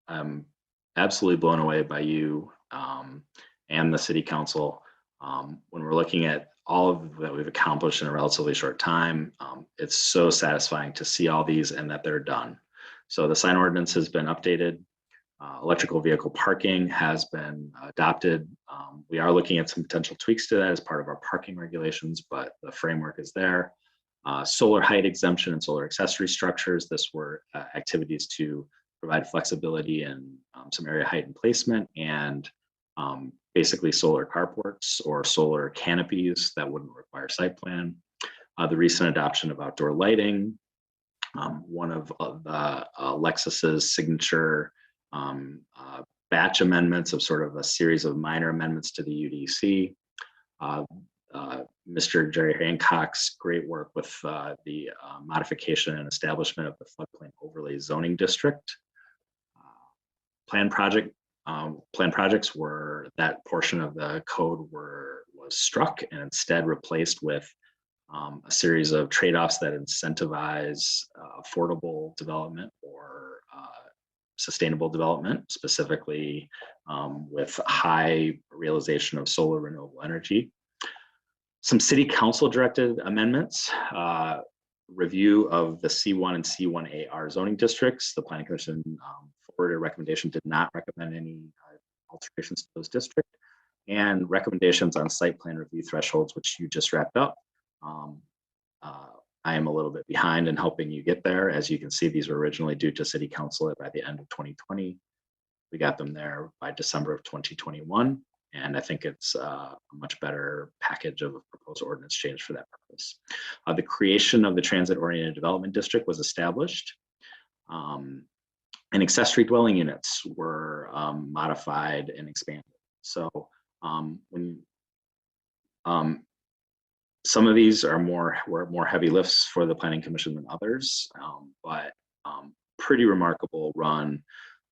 I'm absolutely blown away by you and the city council. When we're looking at all of that we've accomplished in a relatively short time, it's so satisfying to see all these and that they're done. So the sign ordinance has been updated. Electrical vehicle parking has been adopted. We are looking at some potential tweaks to that as part of our parking regulations, but the framework is there. Solar height exemption and solar accessory structures. This were activities to provide flexibility in some area height and placement, and basically solar carports or solar canopies that wouldn't require site plan. The recent adoption of outdoor lighting. One of the Lexus's signature batch amendments of sort of a series of minor amendments to the UDC. Mr. Jerry Hancock's great work with the modification and establishment of the floodplain overlay zoning district. Planned projects were, that portion of the code was struck and instead replaced with a series of trade-offs that incentivize affordable development or sustainable development, specifically with high realization of solar renewable energy. Some city council directed amendments, review of the C1 and C1AR zoning districts. The Planning Commission forwarded a recommendation, did not recommend any alterations to those districts, and recommendations on site plan review thresholds, which you just wrapped up. I am a little bit behind in helping you get there. As you can see, these were originally due to City Council by the end of 2020. We got them there by December of 2021. And I think it's a much better package of a proposed ordinance change for that purpose. The creation of the transit-oriented development district was established. And accessory dwelling units were modified and expanded. So some of these were more heavy lifts for the Planning Commission than others, but pretty remarkable run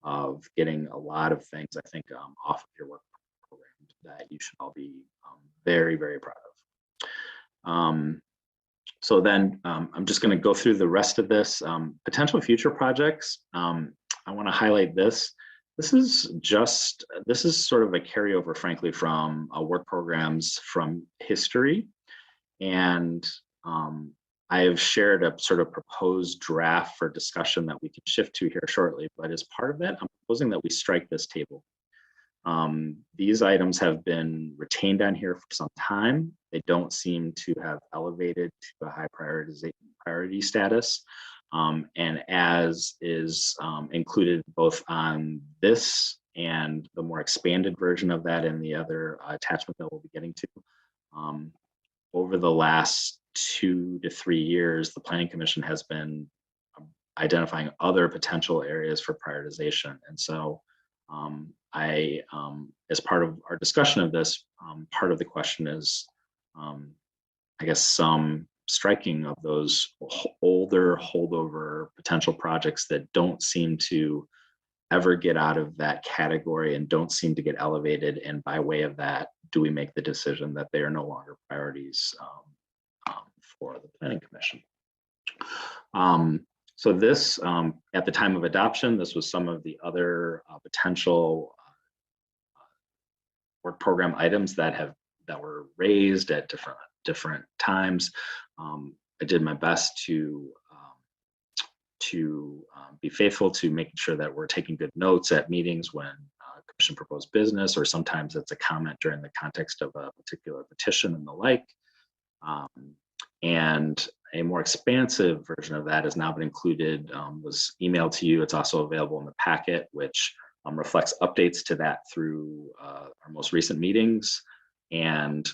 of getting a lot of things, I think, off of your work program that you should all be very, very proud of. So then I'm just going to go through the rest of this. Potential future projects. I want to highlight this. This is sort of a carryover, frankly, from work programs from history. And I have shared a sort of proposed draft for discussion that we can shift to here shortly. But as part of that, I'm proposing that we strike this table. These items have been retained on here for some time. They don't seem to have elevated to a high priority status. And as is included both on this and the more expanded version of that and the other attachment that we'll be getting to. Over the last 2 to 3 years, the Planning Commission has been identifying other potential areas for prioritization. And so as part of our discussion of this, part of the question is, I guess, some striking of those older holdover potential projects that don't seem to ever get out of that category and don't seem to get elevated. And by way of that, do we make the decision that they are no longer priorities for the Planning Commission? So this, at the time of adoption, this was some of the other potential work program items that were raised at different times. I did my best to be faithful to making sure that we're taking good notes at meetings when commission proposed business, or sometimes it's a comment during the context of a particular petition and the like. And a more expansive version of that has now been included, was emailed to you. It's also available in the packet, which reflects updates to that through our most recent meetings. And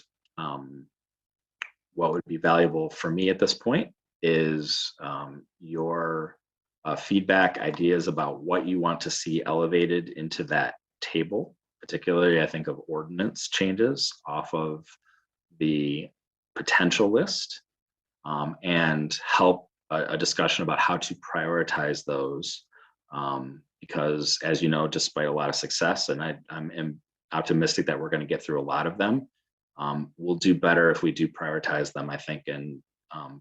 what would be valuable for me at this point is your feedback, ideas about what you want to see elevated into that table, particularly I think of ordinance changes off of the potential list, and help a discussion about how to prioritize those. Because as you know, despite a lot of success, and I'm optimistic that we're going to get through a lot of them, we'll do better if we do prioritize them, I think, and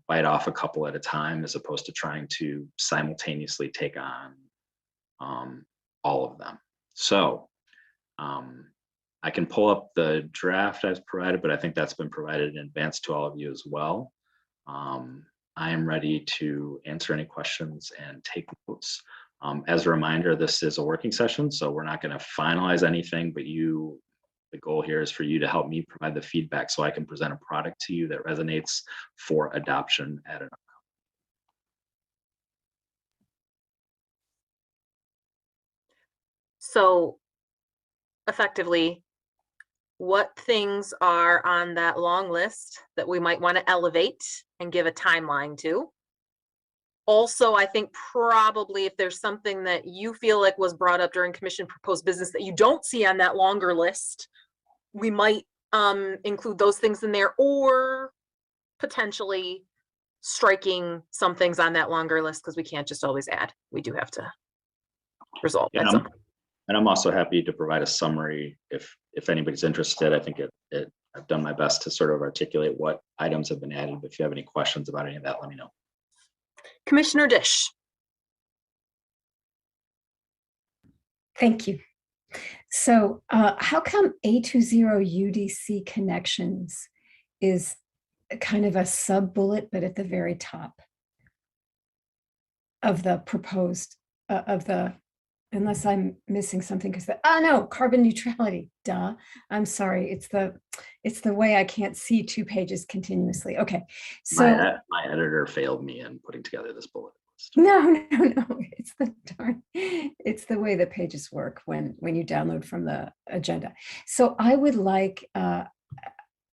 bite off a couple at a time, as opposed to trying to simultaneously take on all of them. So I can pull up the draft I've provided, but I think that's been provided in advance to all of you as well. I am ready to answer any questions and take notes. As a reminder, this is a working session, so we're not going to finalize anything, but the goal here is for you to help me provide the feedback so I can present a product to you that resonates for adoption at an.
So effectively, what things are on that long list that we might want to elevate and give a timeline to? also, I think probably if there's something that you feel like was brought up during commission proposed business that you don't see on that longer list, we might include those things in there, or potentially striking some things on that longer list, because we can't just always add. We do have to resolve
And
that.
I'm, and I'm also happy to provide a summary if anybody's interested. I think I've done my best to sort of articulate what items have been added. If you have any questions about any of that, let me know.
Commissioner Dish.
Thank you. So how come A20 UDC connections is kind of a sub bullet, but at the very top of the proposed, unless I'm missing something, because no, carbon neutrality, duh. I'm sorry, it's the way I can't see 2 pages continuously. Okay, so.
My editor failed me in putting together this bullet list.
No, it's the way the pages work when you download from the agenda. So I would like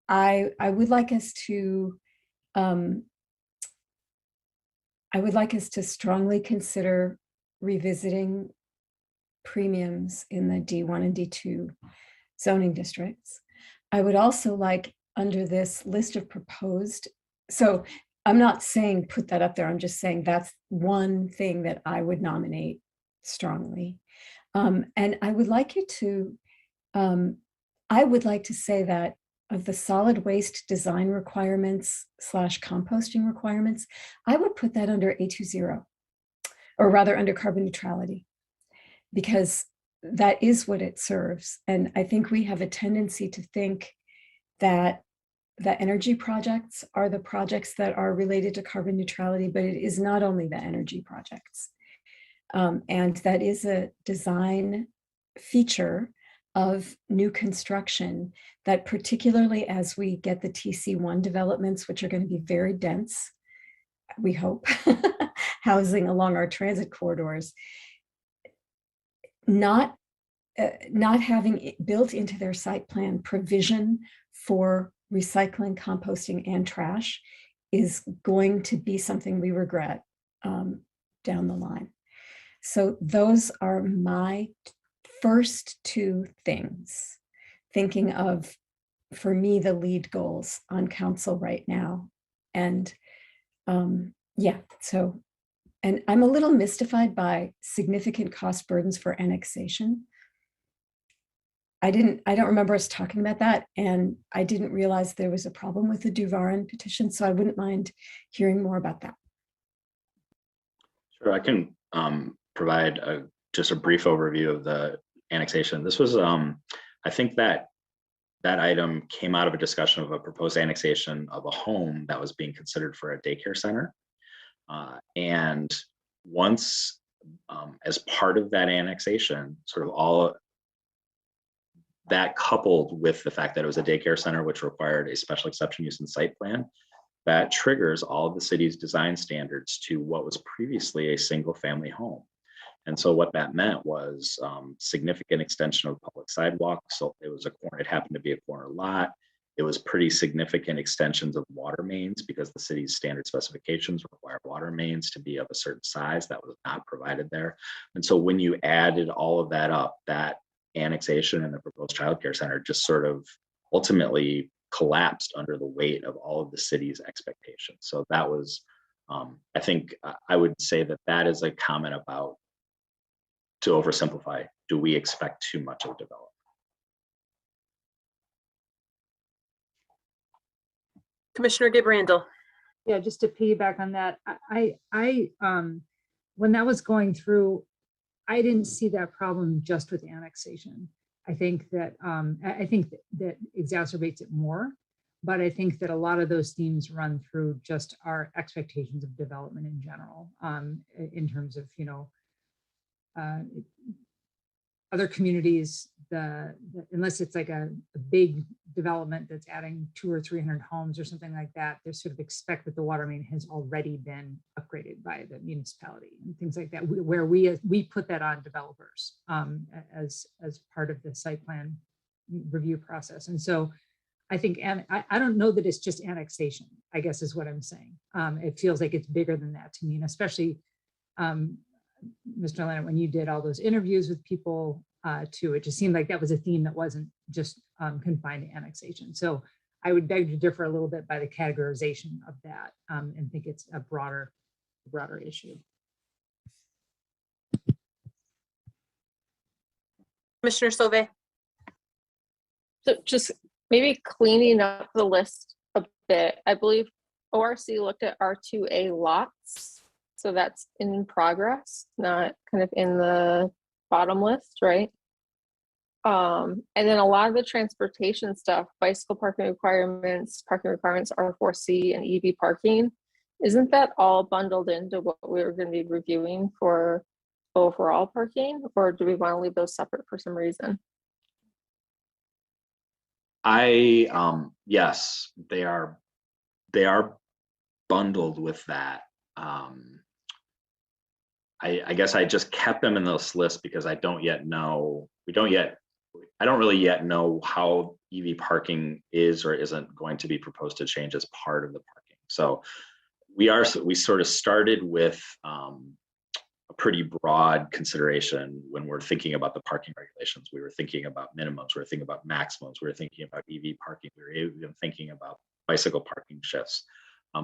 I would like us to strongly consider revisiting premiums in the D1 and D2 zoning districts. I would also like, under this list of proposed, so I'm not saying put that up there, I'm just saying that's one thing that I would nominate strongly. And I would like you to, I would like to say that of the solid waste design requirements / composting requirements, I would put that under A20, or rather under carbon neutrality, because that is what it serves. And I think we have a tendency to think that the energy projects are the projects that are related to carbon neutrality, but it is not only the energy projects. And that is a design feature of new construction that, particularly as we get the TC1 developments, which are going to be very dense, we hope, housing along our transit corridors, not having built into their site plan provision for recycling, composting, and trash is going to be something we regret down the line. So those are my first 2 things, thinking of, for me, the lead goals on council right now. And yeah, so, and I'm a little mystified by significant cost burdens for annexation. I don't remember us talking about that, and I didn't realize there was a problem with the Duvarin petition, so I wouldn't mind hearing more about that.
Sure, I can provide just a brief overview of the annexation. This was, I think that item came out of a discussion of a proposed annexation of a home that was being considered for a daycare center. And once, as part of that annexation, sort of all that coupled with the fact that it was a daycare center, which required a special exception use and site plan, that triggers all of the city's design standards to what was previously a single family home. And so what that meant was significant extension of public sidewalks. So it was it happened to be a corner lot. It was pretty significant extensions of water mains, because the city's standard specifications require water mains to be of a certain size that was not provided there. And so when you added all of that up, that annexation and the proposed childcare center just sort of ultimately collapsed under the weight of all of the city's expectations. So that was, I think I would say that is a comment about, to oversimplify, do we expect too much of development?
Commissioner Gabrandel.
Yeah, just to piggyback on that, I when that was going through, I didn't see that problem just with annexation. I think that that exacerbates it more, but I think that a lot of those themes run through just our expectations of development in general, in terms of, other communities, unless it's like a big development that's adding 200 or 300 homes or something like that, they sort of expect that the water main has already been upgraded by the municipality and things like that, where we put that on developers as part of the site plan review process. And so I think, and I don't know that it's just annexation, I guess is what I'm saying. It feels like it's bigger than that to me, and especially, Mr. Leonard, when you did all those interviews with people too, it just seemed like that was a theme that wasn't just confined to annexation. So I would beg to differ a little bit by the categorization of that, and think it's a broader issue.
Commissioner Sauvé.
So just maybe cleaning up the list a bit. I believe ORC looked at R2A lots. So that's in progress, not kind of in the bottom list, right? And then a lot of the transportation stuff, bicycle parking requirements R4C and EV parking, isn't that all bundled into what we were going to be reviewing for overall parking, or do we want to leave those separate for some reason?
Yes, they are bundled with that. I guess I just kept them in this list because I don't really yet know how EV parking is or isn't going to be proposed to change as part of the parking. So we sort of started with a pretty broad consideration when we're thinking about the parking regulations. We were thinking about minimums, we were thinking about maximums, we were thinking about EV parking, we were even thinking about bicycle parking shifts.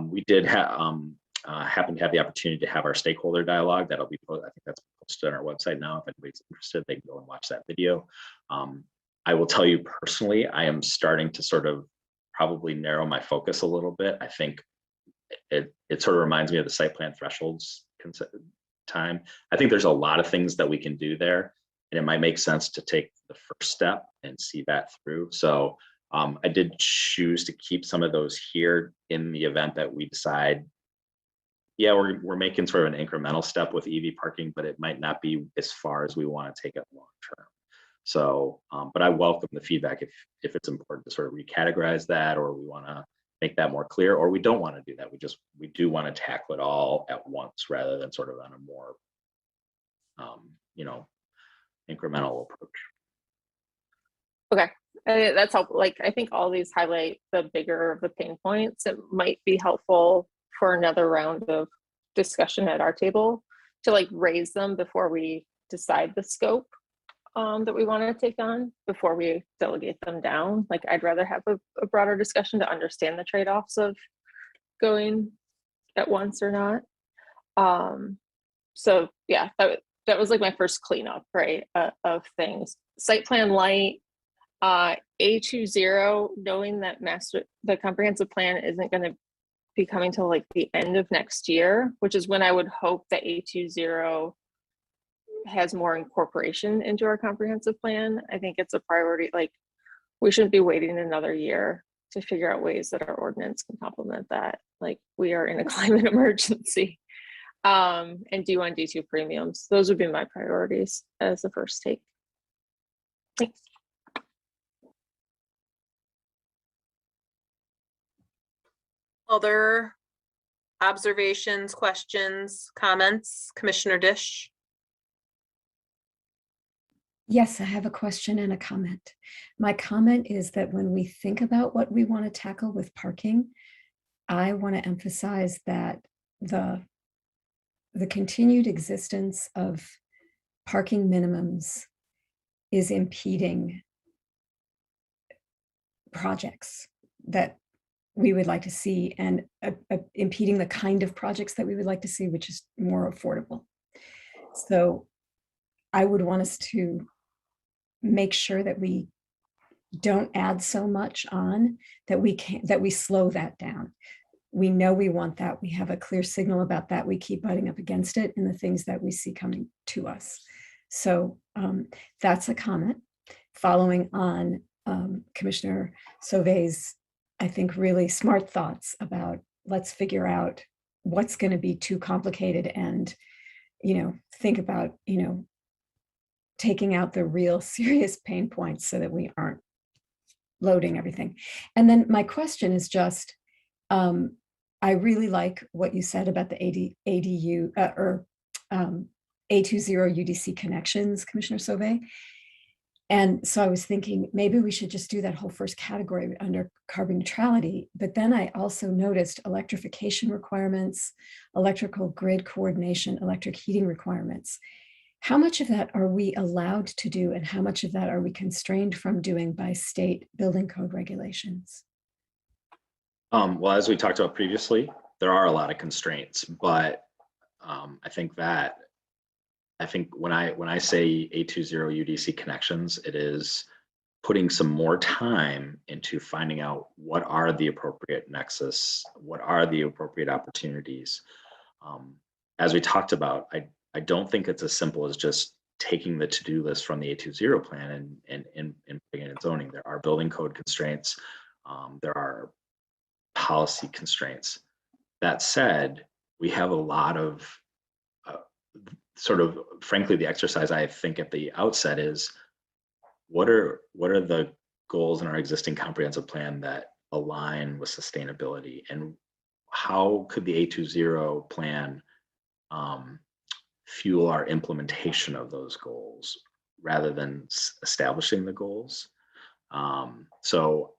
We did happen to have the opportunity to have our stakeholder dialogue. That'll be posted, I think that's posted on our website now. If anybody's interested, they can go and watch that video. I will tell you personally, I am starting to sort of probably narrow my focus a little bit. I think it sort of reminds me of the site plan thresholds time. I think there's a lot of things that we can do there, and it might make sense to take the first step and see that through. So I did choose to keep some of those here in the event that we decide, yeah, we're making sort of an incremental step with EV parking, but it might not be as far as we want to take it long term. So, but I welcome the feedback if it's important to sort of recategorize that, or we want to make that more clear, or we don't want to do that. We do want to tackle it all at once rather than sort of on a more, incremental approach.
Okay, that's helpful. Like, I think all these highlight the bigger of the pain points. It might be helpful for another round of discussion at our table to like raise them before we decide the scope that we want to take on, before we delegate them down. Like, I'd rather have a broader discussion to understand the trade-offs of going at once or not. So yeah, that was like my first cleanup, right, of things. Site plan light, A20, knowing that the comprehensive plan isn't going to be coming till like the end of next year, which is when I would hope that A20 has more incorporation into our comprehensive plan. I think it's a priority. Like, we shouldn't be waiting another year to figure out ways that our ordinance can complement that. Like, we are in a climate emergency. And D1, D2 premiums. Those would be my priorities as the first take. Thanks.
Other observations, questions, comments? Commissioner Dish?
Yes, I have a question and a comment. My comment is that when we think about what we want to tackle with parking, I want to emphasize that the continued existence of parking minimums is impeding projects that we would like to see, and impeding the kind of projects that we would like to see, which is more affordable. So I would want us to make sure that we don't add so much on, that we slow that down. We know we want that. We have a clear signal about that. We keep butting up against it in the things that we see coming to us. So that's a comment. Following on Commissioner Sauvé's, I think, really smart thoughts about, let's figure out what's going to be too complicated, and think about taking out the real serious pain points so that we aren't loading everything. And then my question is just, I really like what you said about the ADU A20 UDC connections, Commissioner Sauvé. And so I was thinking maybe we should just do that whole first category under carbon neutrality. But then I also noticed electrification requirements, electrical grid coordination, electric heating requirements. How much of that are we allowed to do, and how much of that are we constrained from doing by state building code regulations?
Well, as we talked about previously, there are a lot of constraints, but I think when I say 820 UDC connections, it is putting some more time into finding out what are the appropriate nexus, what are the appropriate opportunities. As we talked about, I don't think it's as simple as just taking the to-do list from the 820 plan and putting it in zoning. There are building code constraints. There are policy constraints. That said, we have a lot of frankly, the exercise I think at the outset is what are the goals in our existing comprehensive plan that align with sustainability, and how could the 820 plan fuel our implementation of those goals rather than establishing the goals. So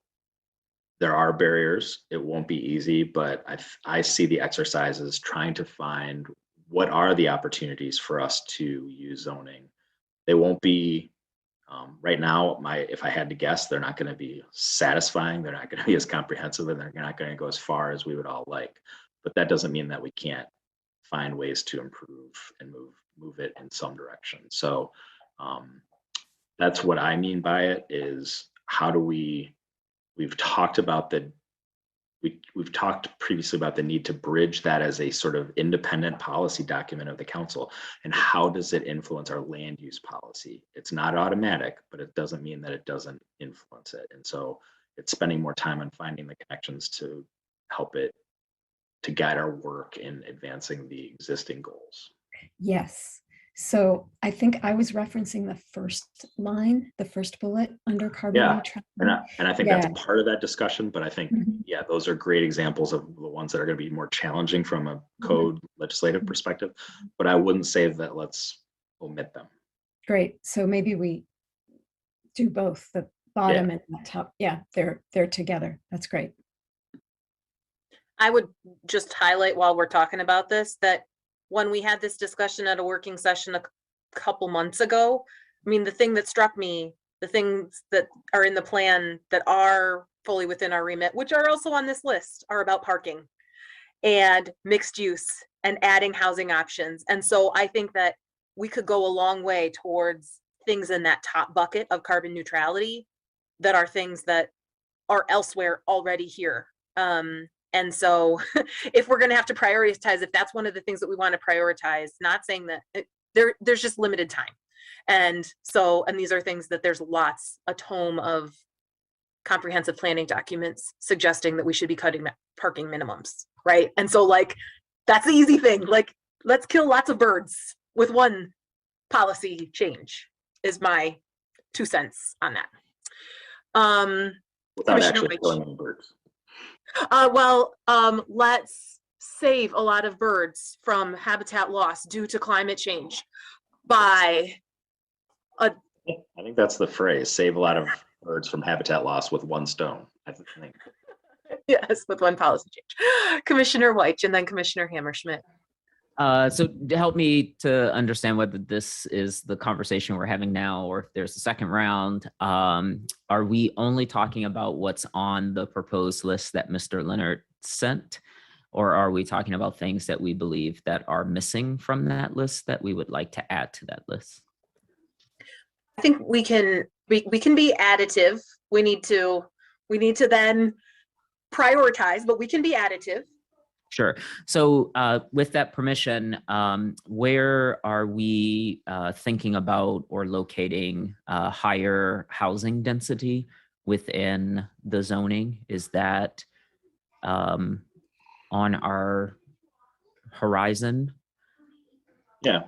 there are barriers. It won't be easy, but I see the exercise as trying to find what are the opportunities for us to use zoning. They won't be, right now, if I had to guess, they're not going to be satisfying. They're not going to be as comprehensive, and they're not going to go as far as we would all like. But that doesn't mean that we can't find ways to improve and move it in some direction. So that's what I mean by it, is how do we've talked about we've talked previously about the need to bridge that as a sort of independent policy document of the council, and how does it influence our land use policy? It's not automatic, but it doesn't mean that it doesn't influence it. And so it's spending more time on finding the connections to help it to guide our work in advancing the existing goals.
Yes. So I think I was referencing the first line, the first bullet under carbon neutrality.
And I think that's part of that discussion, but I think, yeah, those are great examples of the ones that are going to be more challenging from a code legislative perspective, but I wouldn't say that let's omit them.
Great. So maybe we do both, the bottom and the top. Yeah, they're together. That's great.
I would just highlight while we're talking about this, that when we had this discussion at a working session a couple months ago, I mean, the thing that struck me, the things that are in the plan that are fully within our remit, which are also on this list, are about parking and mixed use and adding housing options. And so I think that we could go a long way towards things in that top bucket of carbon neutrality that are things that are elsewhere already here. And so if we're going to have to prioritize, if that's one of the things that we want to prioritize, not saying that there's just limited time. And so, and these are things that there's a tome of comprehensive planning documents suggesting that we should be cutting parking minimums, right? And so like, that's the easy thing. Like, let's kill lots of birds with one policy change is my 2 cents on that.
Without actually killing any birds.
Let's save a lot of birds from habitat loss due to climate change by
I think that's the phrase, save a lot of birds from habitat loss with one stone, I think.
Yes, with one policy change. Commissioner White and then Commissioner Hammerschmidt.
So to help me to understand whether this is the conversation we're having now or if there's a second round, are we only talking about what's on the proposed list that Mr. Leonard sent? Or are we talking about things that we believe that are missing from that list that we would like to add to that list?
I think we can be additive. We need to then prioritize, but we can be additive.
Sure. So with that permission, where are we thinking about or locating higher housing density within the zoning? Is that on our horizon?
Yeah.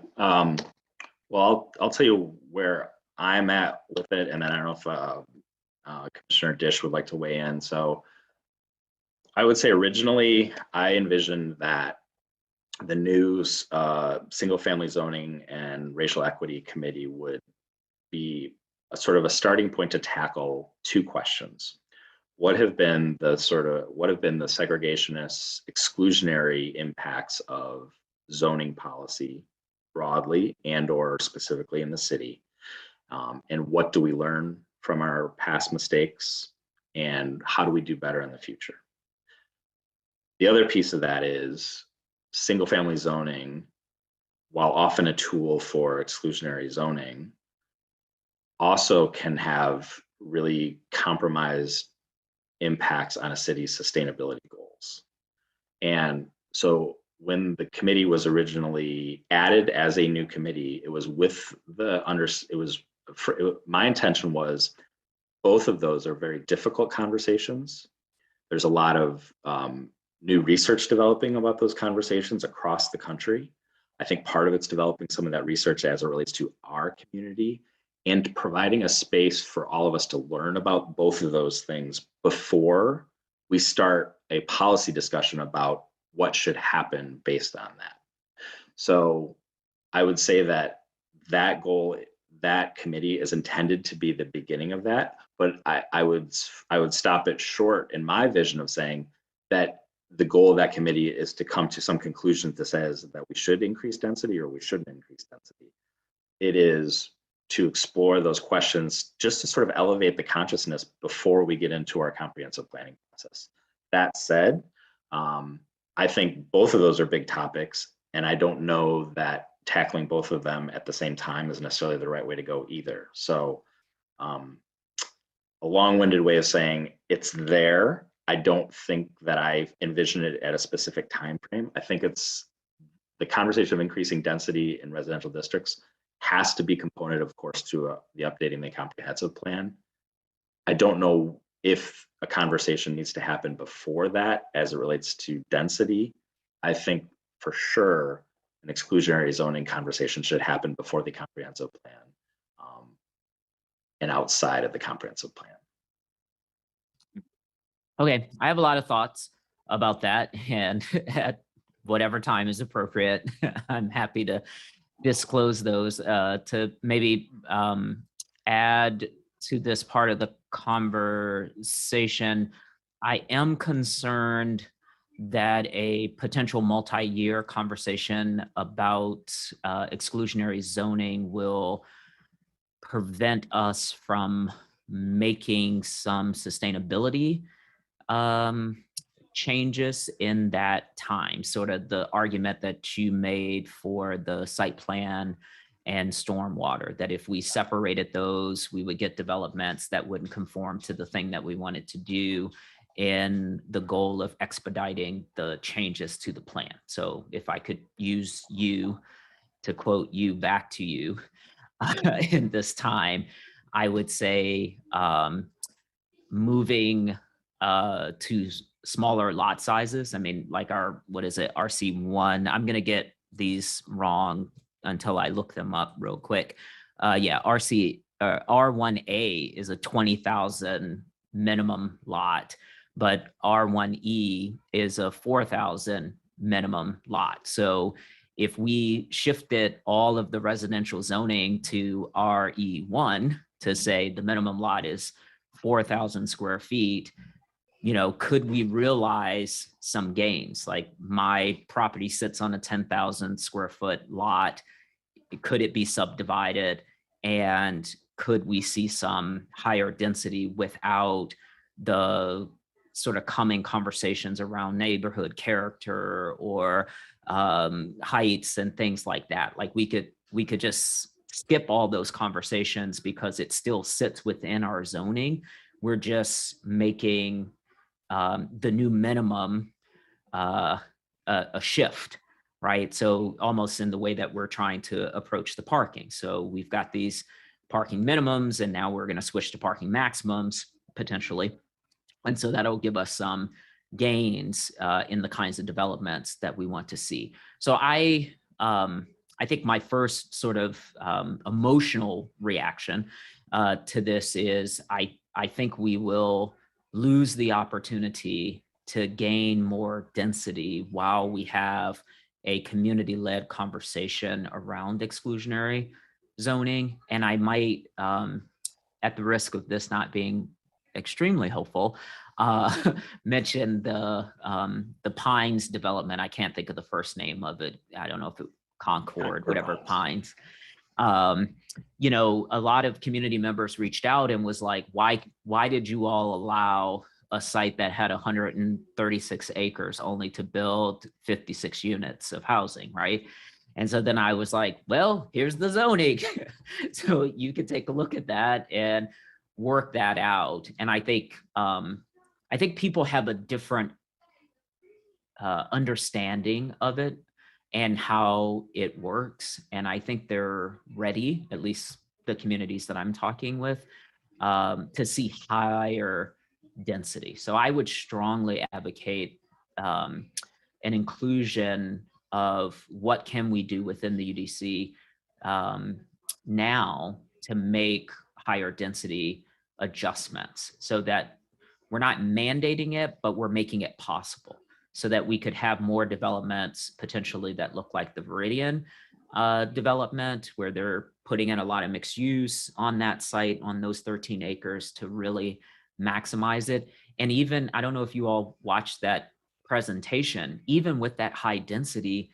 Well, I'll tell you where I'm at with it, and then I don't know if Commissioner Dish would like to weigh in. So I would say originally I envisioned that the new single family zoning and racial equity committee would be sort of a starting point to tackle two questions. What have been the segregationist, exclusionary impacts of zoning policy broadly and or specifically in the city? And what do we learn from our past mistakes? And how do we do better in the future? The other piece of that is single family zoning, while often a tool for exclusionary zoning, also can have really compromised impacts on a city's sustainability goals. And so when the committee was originally added as a new committee, it was with my intention was both of those are very difficult conversations. There's a lot of new research developing about those conversations across the country. I think part of it's developing some of that research as it relates to our community and providing a space for all of us to learn about both of those things before we start a policy discussion about what should happen based on that. So I would say that that goal, that committee is intended to be the beginning of that, but I would stop it short in my vision of saying that the goal of that committee is to come to some conclusion that says that we should increase density or we shouldn't increase density. It is to explore those questions just to sort of elevate the consciousness before we get into our comprehensive planning process. That said, I think both of those are big topics, and I don't know that tackling both of them at the same time is necessarily the right way to go either. So a long-winded way of saying it's there. I don't think that I envision it at a specific time frame. I think it's the conversation of increasing density in residential districts has to be component, of course, to the updating the comprehensive plan. I don't know if a conversation needs to happen before that as it relates to density. I think for sure an exclusionary zoning conversation should happen before the comprehensive plan and outside of the comprehensive plan.
Okay, I have a lot of thoughts about that, and at whatever time is appropriate, I'm happy to disclose those. To maybe add to this part of the conversation, I am concerned that a potential multi-year conversation about exclusionary zoning will prevent us from making some sustainability changes in that time. Sort of the argument that you made for the site plan and stormwater, that if we separated those, we would get developments that wouldn't conform to the thing that we wanted to do in the goal of expediting the changes to the plan. So if I could use you to quote you back to you in this time, I would say moving to smaller lot sizes. I mean, like our, what is it, RC1, I'm going to get these wrong until I look them up real quick. Yeah, R1A is a 20,000 minimum lot, but R1E is a 4,000 minimum lot. So if we shifted all of the residential zoning to RE1 to say the minimum lot is 4,000 square feet, you know, could we realize some gains? Like my property sits on a 10,000 square foot lot. Could it be subdivided? And could we see some higher density without the sort of coming conversations around neighborhood character or heights and things like that? Like we could just skip all those conversations because it still sits within our zoning. We're just making the new minimum a shift, right? So almost in the way that we're trying to approach the parking. So we've got these parking minimums and now we're going to switch to parking maximums potentially. And so that'll give us some gains in the kinds of developments that we want to see. So I think my first sort of emotional reaction to this is I think we will lose the opportunity to gain more density while we have a community-led conversation around exclusionary zoning. And I might at the risk of this not being extremely helpful, mention the Pines development. I can't think of the first name of it. I don't know if it Concord, whatever Pines. You know, a lot of community members reached out and was like, why did you all allow a site that had 136 acres only to build 56 units of housing, right? And so then I was like, well, here's the zoning. So you could take a look at that and work that out. And I think people have a different understanding of it and how it works. And I think they're ready, at least the communities that I'm talking with, to see higher density. So I would strongly advocate an inclusion of what can we do within the UDC now to make higher density adjustments so that we're not mandating it, but we're making it possible so that we could have more developments potentially that look like the Viridian development, where they're putting in a lot of mixed use on that site, on those 13 acres to really maximize it. And even, I don't know if you all watched that presentation, even with that high density,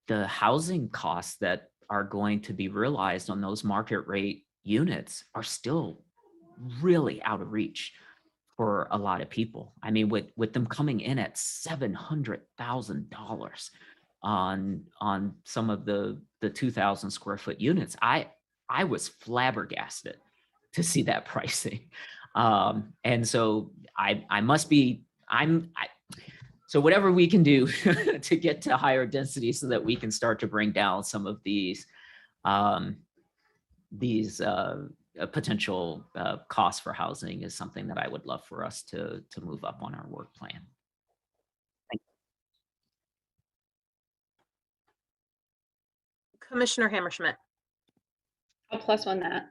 the housing costs that are going to be realized on those market rate units are still really out of reach for a lot of people. I mean, with them coming in at $700,000 on some of the 2,000 square foot units, I was flabbergasted to see that pricing. And so so whatever we can do to get to higher density so that we can start to bring down some of these potential costs for housing is something that I would love for us to move up on our work plan.
Commissioner Hammerschmidt.
I'll plus on that.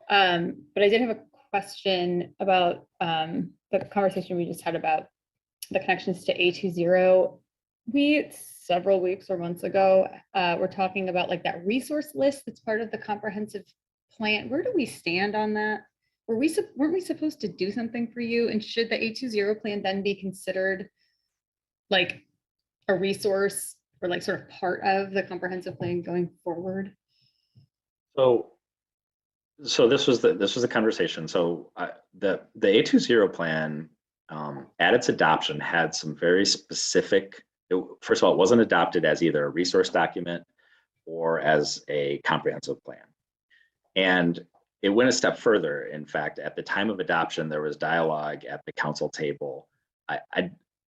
But I did have a question about the conversation we just had about the connections to A20. We, several weeks or months ago, were talking about like that resource list that's part of the comprehensive plan. Where do we stand on that? Weren't we supposed to do something for you? And should the A20 plan then be considered like a resource or like sort of part of the comprehensive plan going forward?
So this was the conversation. So the A20 plan at its adoption had some very specific. First of all, it wasn't adopted as either a resource document or as a comprehensive plan, and it went a step further. In fact, at the time of adoption, there was dialogue at the council table.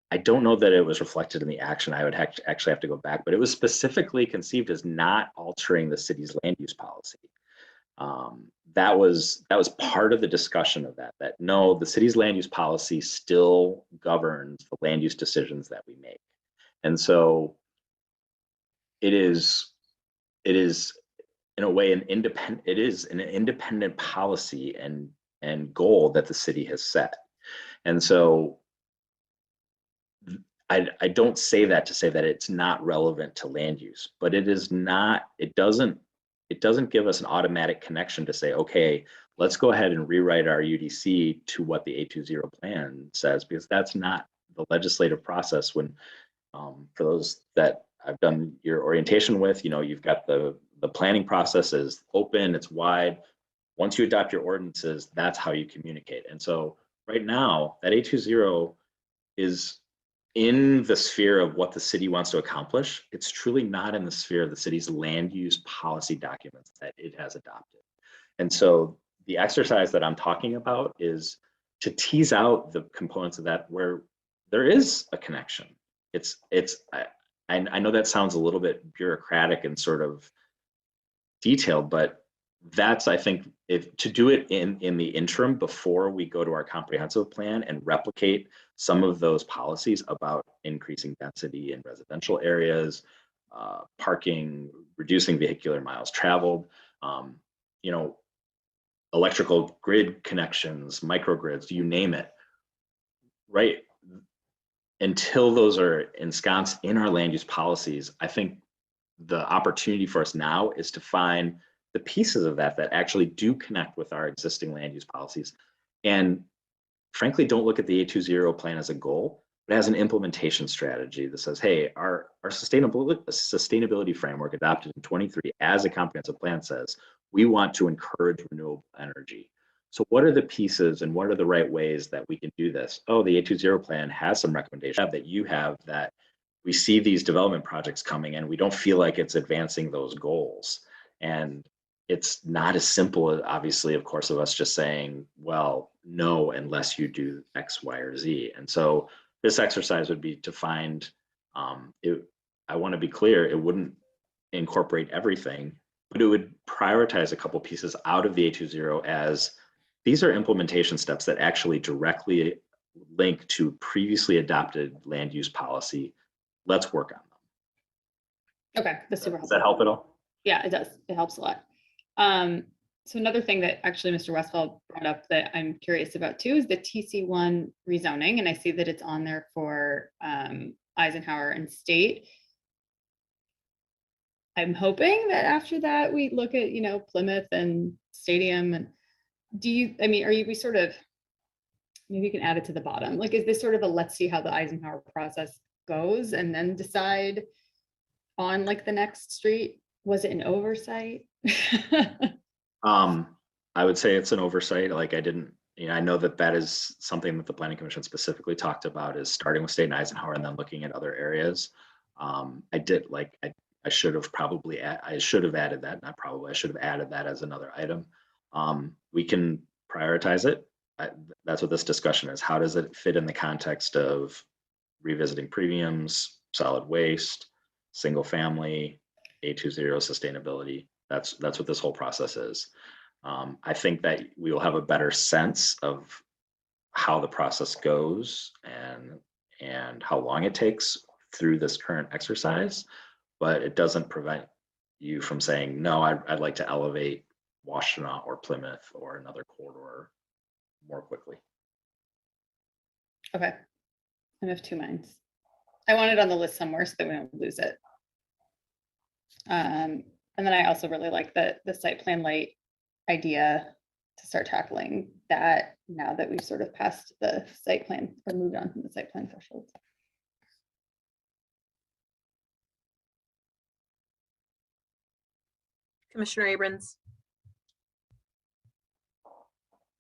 I don't know that it was reflected in the action. I would actually have to go back, but it was specifically conceived as not altering the city's land use policy. That was part of the discussion of that no, the city's land use policy still governs the land use decisions that we make. And so it is in a way an independent policy and goal that the city has set. And so I don't say that to say that it's not relevant to land use, but it doesn't give us an automatic connection to say, okay, let's go ahead and rewrite our UDC to what the A20 plan says, because that's not the legislative process. When for those that I've done your orientation with, you've got the planning process is open, it's wide. Once you adopt your ordinances, that's how you communicate. And so right now, that A20 is in the sphere of what the city wants to accomplish. It's truly not in the sphere of the city's land use policy documents that it has adopted. And so the exercise that I'm talking about is to tease out the components of that where there is a connection. I know that sounds a little bit bureaucratic and sort of detailed, but that's, I think, to do it in the interim before we go to our comprehensive plan and replicate some of those policies about increasing density in residential areas, parking, reducing vehicular miles traveled, electrical grid connections, microgrids, you name it, right? Until those are ensconced in our land use policies, I think the opportunity for us now is to find the pieces of that that actually do connect with our existing land use policies. And frankly, don't look at the 820 plan as a goal, but as an implementation strategy that says, hey, our sustainability framework adopted in 23 as a comprehensive plan says, we want to encourage renewable energy. So what are the pieces and what are the right ways that we can do this? Oh, the 820 plan has some recommendations that you have, that we see these development projects coming in, we don't feel like it's advancing those goals. And it's not as simple, obviously, of course, of us just saying, well, no, unless you do X, Y, or Z. And so this exercise would be to find, I want to be clear, it wouldn't incorporate everything, but it would prioritize a couple pieces out of the 820 as these are implementation steps that actually directly link to previously adopted land use policy. Let's work on them.
Okay, that's super
Does
helpful.
that help at all?
Yeah, it does. It helps a lot. So another thing that actually Mr. Westfall brought up that I'm curious about too is the TC1 rezoning, and I see that it's on there for Eisenhower and State. I'm hoping that after that we look at, you know, Plymouth and Stadium. And do you, I mean, we sort of, maybe you can add it to the bottom. Like, is this sort of a let's see how the Eisenhower process goes and then decide on like the next street? Was it an oversight?
I would say it's an oversight. Like I didn't, you know, I know that that is something that the Planning Commission specifically talked about, is starting with State and Eisenhower and then looking at other areas. I did like, I should have probably, I should have added that, not probably, I should have added that as another item. We can prioritize it. That's what this discussion is. How does it fit in the context of revisiting premiums, solid waste, single family, 820 sustainability? That's what this whole process is. I think that we will have a better sense of how the process goes and how long it takes through this current exercise, but it doesn't prevent you from saying, no, I'd like to elevate Washtenaw or Plymouth or another corridor more quickly.
Okay, I have two minds. I want it on the list somewhere so that we don't lose it. And then I also really like the site plan light idea to start tackling that now that we've sort of passed the site plan or moved on from the site plan thresholds.
Commissioner Abrams.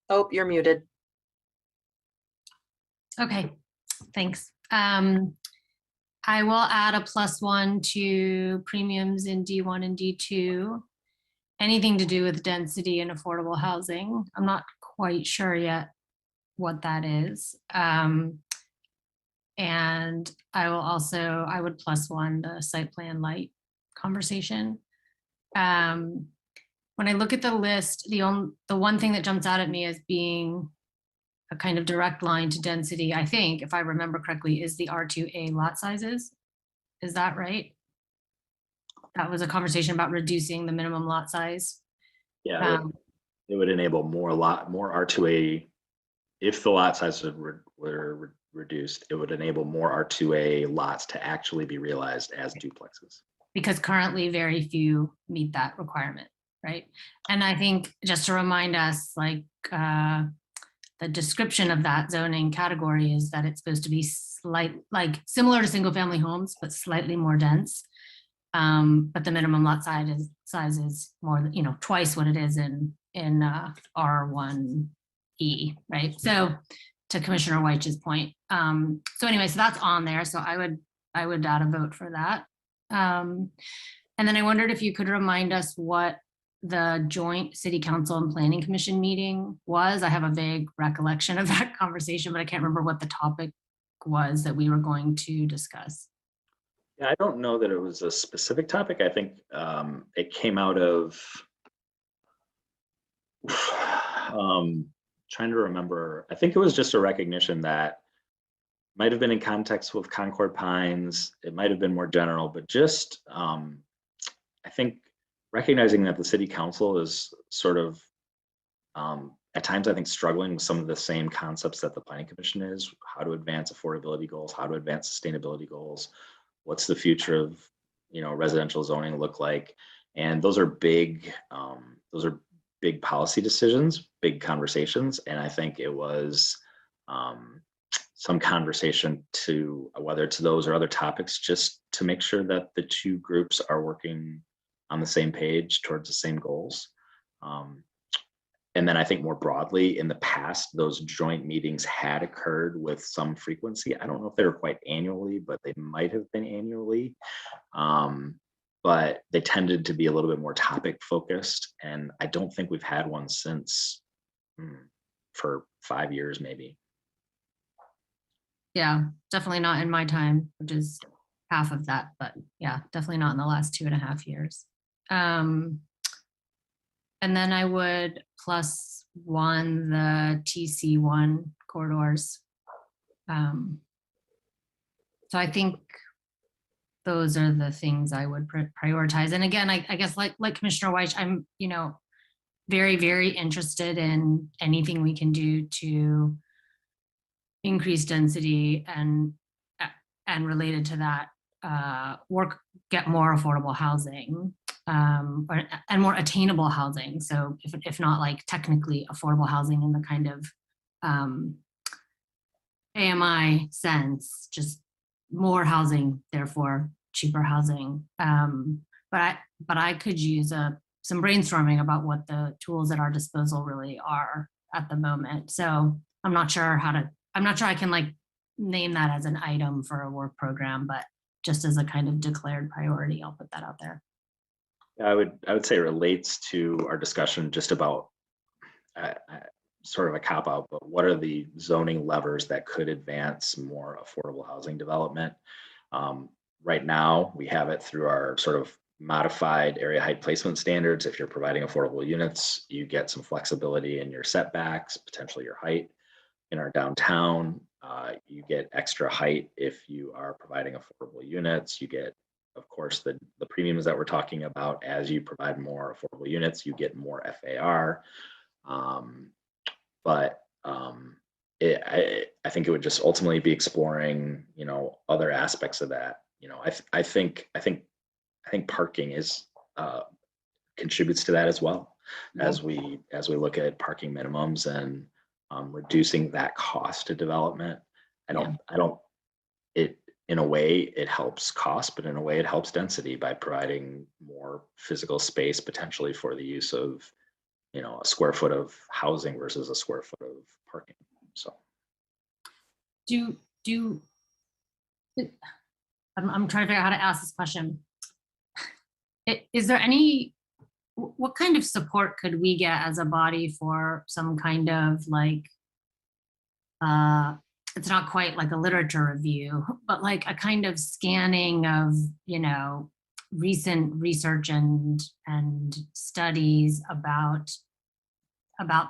Oh, you're muted.
Okay, thanks. I will add a +1 to premiums in D1 and D2. Anything to do with density and affordable housing. I'm not quite sure yet what that is. And I would +1 the site plan light conversation. When I look at the list, the one thing that jumps out at me as being a kind of direct line to density, I think, if I remember correctly, is the R2A lot sizes. Is that right? That was a conversation about reducing the minimum lot size.
Yeah, it would enable more R2A. If the lot sizes were reduced, it would enable more R2A lots to actually be realized as duplexes.
Because currently very few meet that requirement, right? And I think just to remind us, like the description of that zoning category is that it's supposed to be similar to single family homes, but slightly more dense. But the minimum lot size is more than, twice what it is in R1E, right? So to Commissioner Weitch's point. So anyway, so that's on there. So I would add a vote for that. And then I wondered if you could remind us what the joint city council and planning commission meeting was. I have a vague recollection of that conversation, but I can't remember what the topic was that we were going to discuss.
Yeah, I don't know that it was a specific topic. I think it came out of trying to remember. I think it was just a recognition that might have been in context with Concord Pines. It might have been more general, but just I think recognizing that the city council is sort of at times, I think, struggling with some of the same concepts that the planning commission is: how to advance affordability goals, how to advance sustainability goals, what's the future of residential zoning look like. And those are big policy decisions, big conversations. And I think it was some conversation to whether it's those or other topics, just to make sure that the two groups are working on the same page towards the same goals. And then I think more broadly, in the past, those joint meetings had occurred with some frequency. I don't know if they were quite annually, but they might have been annually. But they tended to be a little bit more topic focused. And I don't think we've had one since for 5 years, maybe.
Yeah, definitely not in my time, which is half of that, but yeah, definitely not in the last 2.5 years. And then I would +1 the TC1 corridors. So I think those are the things I would prioritize. And again, I guess like Commissioner White, I'm, very, very interested in anything we can do to increase density and related to that, get more affordable housing. And more attainable housing. So if not like technically affordable housing in the kind of AMI sense, just more housing, therefore cheaper housing. But I could use some brainstorming about what the tools at our disposal really are at the moment. So I'm not sure I can like name that as an item for a work program, but just as a kind of declared priority, I'll put that out there.
I would say it relates to our discussion just about sort of a cop out, but what are the zoning levers that could advance more affordable housing development? Right now, we have it through our sort of modified area height placement standards. If you're providing affordable units, you get some flexibility in your setbacks, potentially your height. In our downtown, you get extra height if you are providing affordable units. You get, of course, the premiums that we're talking about. As you provide more affordable units, you get more FAR. I think it would just ultimately be exploring, other aspects of that. I think parking is contributes to that as well, as we look at parking minimums and reducing that cost to development. In a way, it helps cost, but in a way, it helps density by providing more physical space potentially for the use of, a square foot of housing versus a square foot of parking. So,
I'm trying to figure out how to ask this question. Is there what kind of support could we get as a body for some kind of like, it's not quite like a literature review, but like a kind of scanning of, recent research and studies about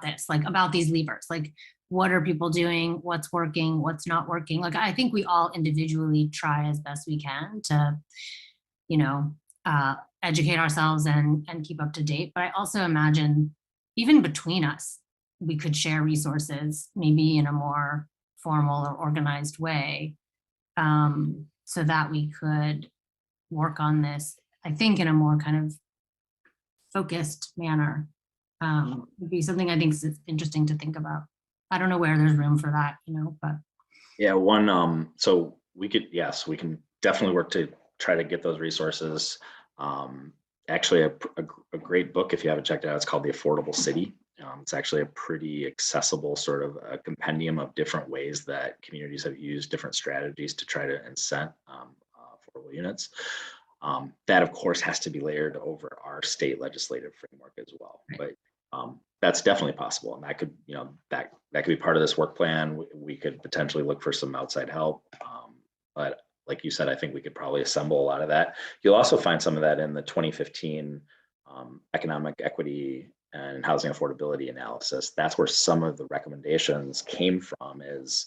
this, like about these levers, like what are people doing, what's working, what's not working. Like, I think we all individually try as best we can to, educate ourselves and keep up to date. But I also imagine even between us, we could share resources, maybe in a more formal or organized way, so that we could work on this, I think, in a more kind of focused manner. Would be something I think is interesting to think about. I don't know where there's room for that, but.
Yeah, so we can definitely work to try to get those resources. Actually, a great book, if you haven't checked it out, it's called The Affordable City. It's actually a pretty accessible sort of a compendium of different ways that communities have used different strategies to try to incent affordable units. That, of course, has to be layered over our state legislative framework as well. But that's definitely possible, and that could, that could be part of this work plan. We could potentially look for some outside help, but like you said, I think we could probably assemble a lot of that. You'll also find some of that in the 2015 economic equity and housing affordability analysis. That's where some of the recommendations came from, is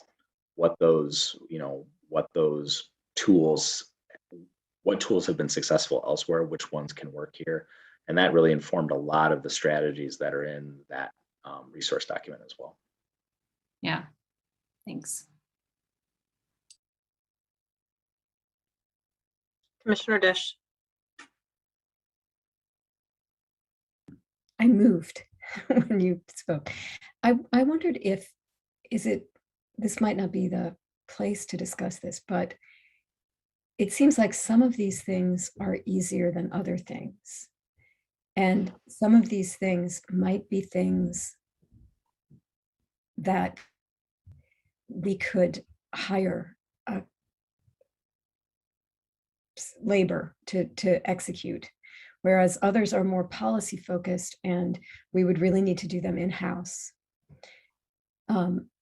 what tools have been successful elsewhere, which ones can work here. And that really informed a lot of the strategies that are in that resource document as well.
Yeah, thanks.
Commissioner Dish.
I moved when you spoke. I wondered if, this might not be the place to discuss this, but it seems like some of these things are easier than other things. And some of these things might be things that we could hire labor to execute, whereas others are more policy focused and we would really need to do them in-house.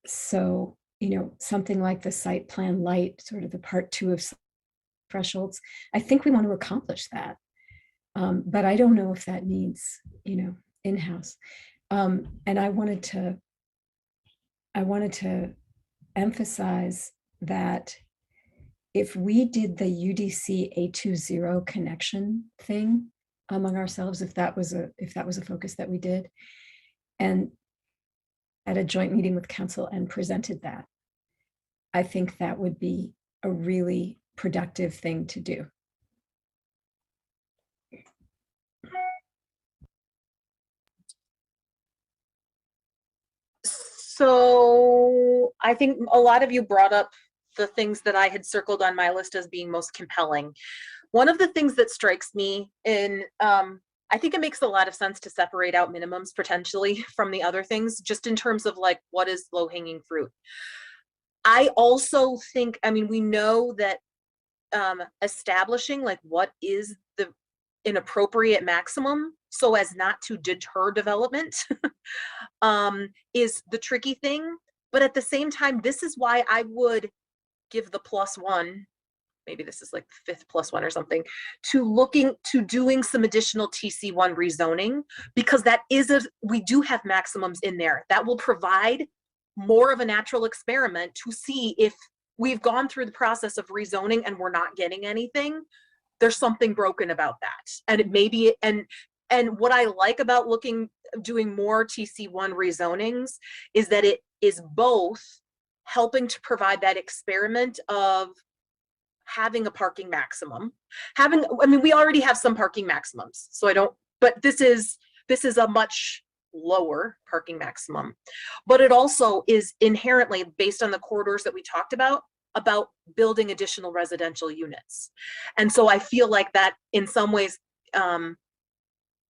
So, something like the site plan light, sort of the part 2 of thresholds, I think we want to accomplish that. But I don't know if that needs, in-house. And I wanted to emphasize that if we did the UDC 820 connection thing among ourselves, if that was a focus that we did, and at a joint meeting with council and presented that, I think that would be a really productive thing to do.
So I think a lot of you brought up the things that I had circled on my list as being most compelling. One of the things that strikes me I think it makes a lot of sense to separate out minimums potentially from the other things, just in terms of like, what is low hanging fruit. I also think, we know that establishing like what is an appropriate maximum so as not to deter development is the tricky thing. But at the same time, this is why I would give the +1, maybe this is like the 5th +1 or something, to doing some additional TC1 rezoning, because we do have maximums in there that will provide more of a natural experiment to see if we've gone through the process of rezoning and we're not getting anything. There's something broken about that. And it may be, and what I like about doing more TC1 rezonings is that it is both helping to provide that experiment of having a parking maximum, we already have some parking maximums, but this is a much lower parking maximum. But it also is inherently based on the corridors that we talked about building additional residential units. And so I feel like that in some ways,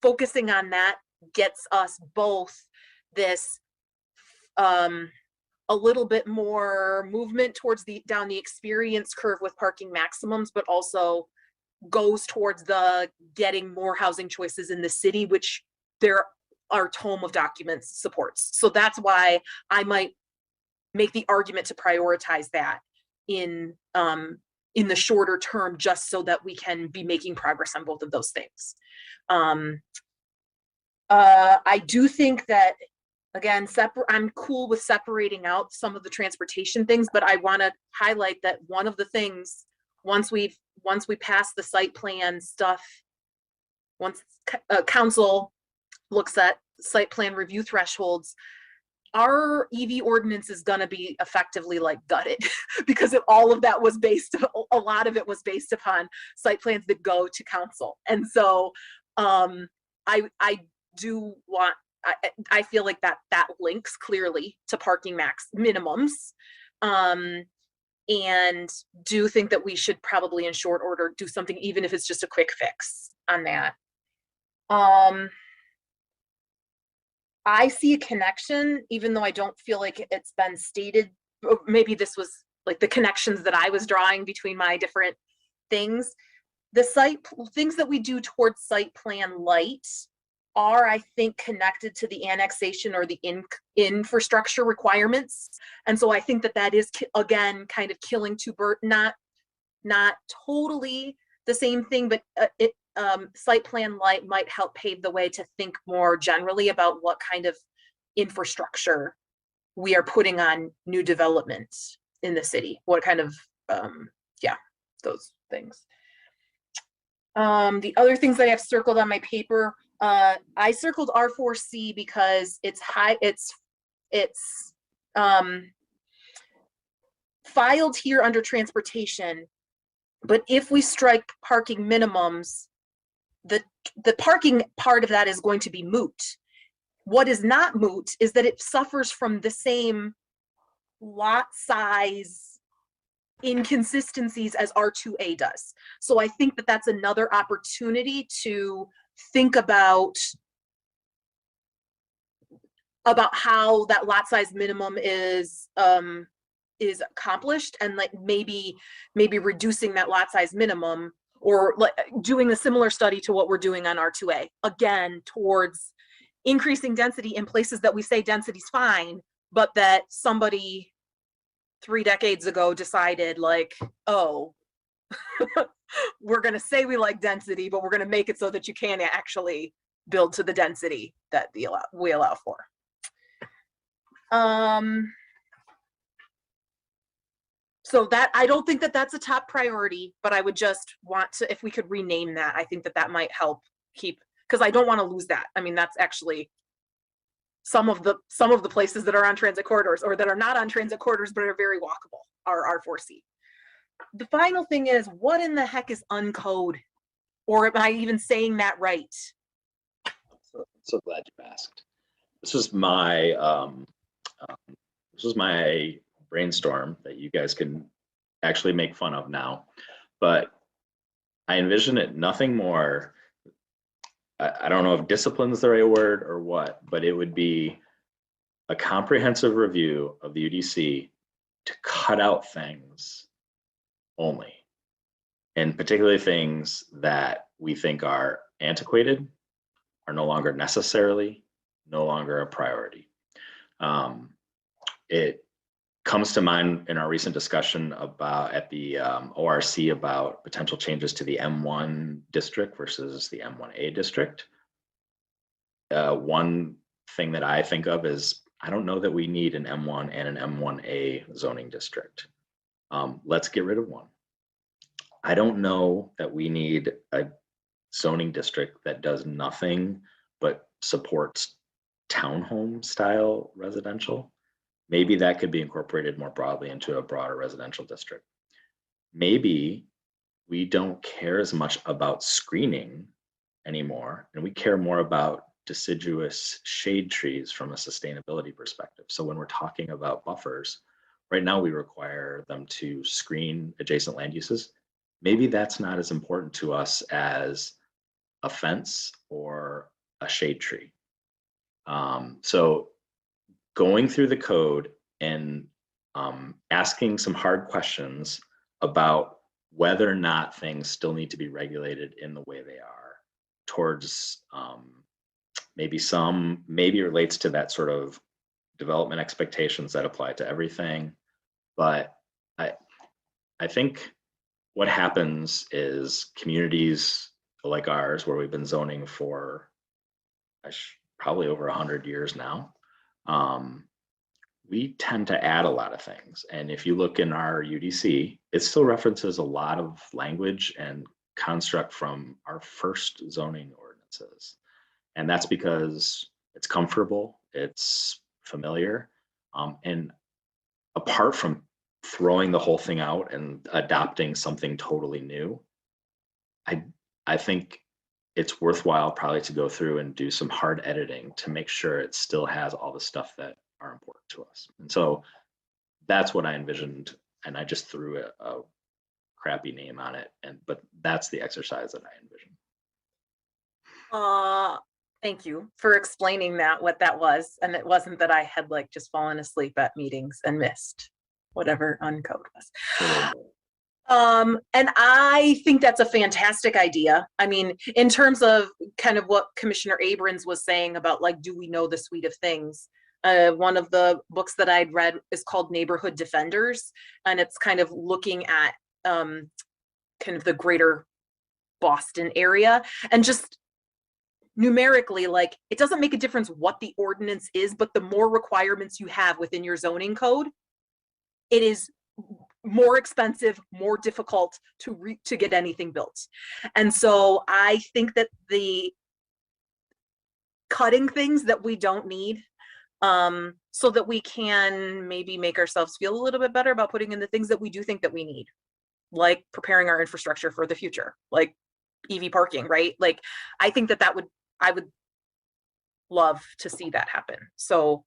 focusing on that gets us both this a little bit more movement towards down the experience curve with parking maximums, but also goes towards the getting more housing choices in the city, which our tome of documents supports. So that's why I might make the argument to prioritize that in the shorter term, just so that we can be making progress on both of those things. I do think that, again, I'm cool with separating out some of the transportation things, but I want to highlight that one of the things, once we pass the site plan stuff, once council looks at site plan review thresholds, our EV ordinance is going to be effectively like gutted because all of that was a lot of it was based upon site plans that go to council. And so I feel like that links clearly to parking minimums, and do think that we should probably in short order do something, even if it's just a quick fix on that. I see a connection, even though I don't feel like it's been stated. Maybe this was like the connections that I was drawing between my different things. The things that we do towards site plan light are, I think, connected to the annexation or the infrastructure requirements. And so I think that is, again, kind of killing two birds, not totally the same thing, but site plan light might help pave the way to think more generally about what kind of infrastructure we are putting on new developments in the city. What kind of, those things. The other things that I have circled on my paper, I circled R4C because it's filed here under transportation, but if we strike parking minimums, the the parking part of that is going to be moot. What is not moot is that it suffers from the same lot size inconsistencies as R2A does. So I think that that's another opportunity to think about how that lot size minimum is accomplished, and like maybe reducing that lot size minimum, or like doing a similar study to what we're doing on R2A, again, towards increasing density in places that we say density's fine, but that somebody 3 decades ago decided like, oh, we're going to say we like density, but we're going to make it so that you can't actually build to the density that we allow for. So that, I don't think that that's a top priority, but I would just want to, if we could rename that, I think that that might help keep, because I don't want to lose that. I mean, that's actually some of the places that are on transit corridors, or that are not on transit corridors but are very walkable, are R4C. The final thing is, what in the heck is uncode? Or am I even saying that right?
So glad you asked. This was my brainstorm that you guys can actually make fun of now, but I envision it nothing more. I don't know if discipline is the right word or what, but it would be a comprehensive review of the UDC to cut out things only, and particularly things that we think are antiquated, are no longer a priority. It comes to mind in our recent discussion about at the ORC about potential changes to the M1 district versus the M1A district. One thing that I think of is, I don't know that we need an M1 and an M1A zoning district. Let's get rid of one. I don't know that we need a zoning district that does nothing but supports townhome style residential. Maybe that could be incorporated more broadly into a broader residential district. Maybe we don't care as much about screening anymore, and we care more about deciduous shade trees from a sustainability perspective. So when we're talking about buffers, right now we require them to screen adjacent land uses. Maybe that's not as important to us as a fence or a shade tree. So going through the code and asking some hard questions about whether or not things still need to be regulated in the way they are, towards maybe it relates to that sort of development expectations that apply to everything. But I think what happens is communities like ours, where we've been zoning for probably over 100 years now, we tend to add a lot of things. And if you look in our UDC, it still references a lot of language and construct from our first zoning ordinances. And that's because it's comfortable, it's familiar. And apart from throwing the whole thing out and adopting something totally new, I think it's worthwhile probably to go through and do some hard editing to make sure it still has all the stuff that are important to us. And so that's what I envisioned, and I just threw a crappy name on it, but that's the exercise that I envisioned.
Thank you for explaining what that was. And it wasn't that I had like just fallen asleep at meetings and missed whatever uncode was. And I think that's a fantastic idea. I mean, in terms of kind of what Commissioner Abrams was saying about like, do we know the suite of things? One of the books that I'd read is called Neighborhood Defenders, and it's kind of looking at kind of the greater Boston area, and just numerically, like, it doesn't make a difference what the ordinance is, but the more requirements you have within your zoning code, it is more expensive, more difficult to get anything built. And so I think that the cutting things that we don't need, so that we can maybe make ourselves feel a little bit better about putting in the things that we do think that we need, like preparing our infrastructure for the future. Like, EV parking, right? Like, I think that I would love to see that happen. So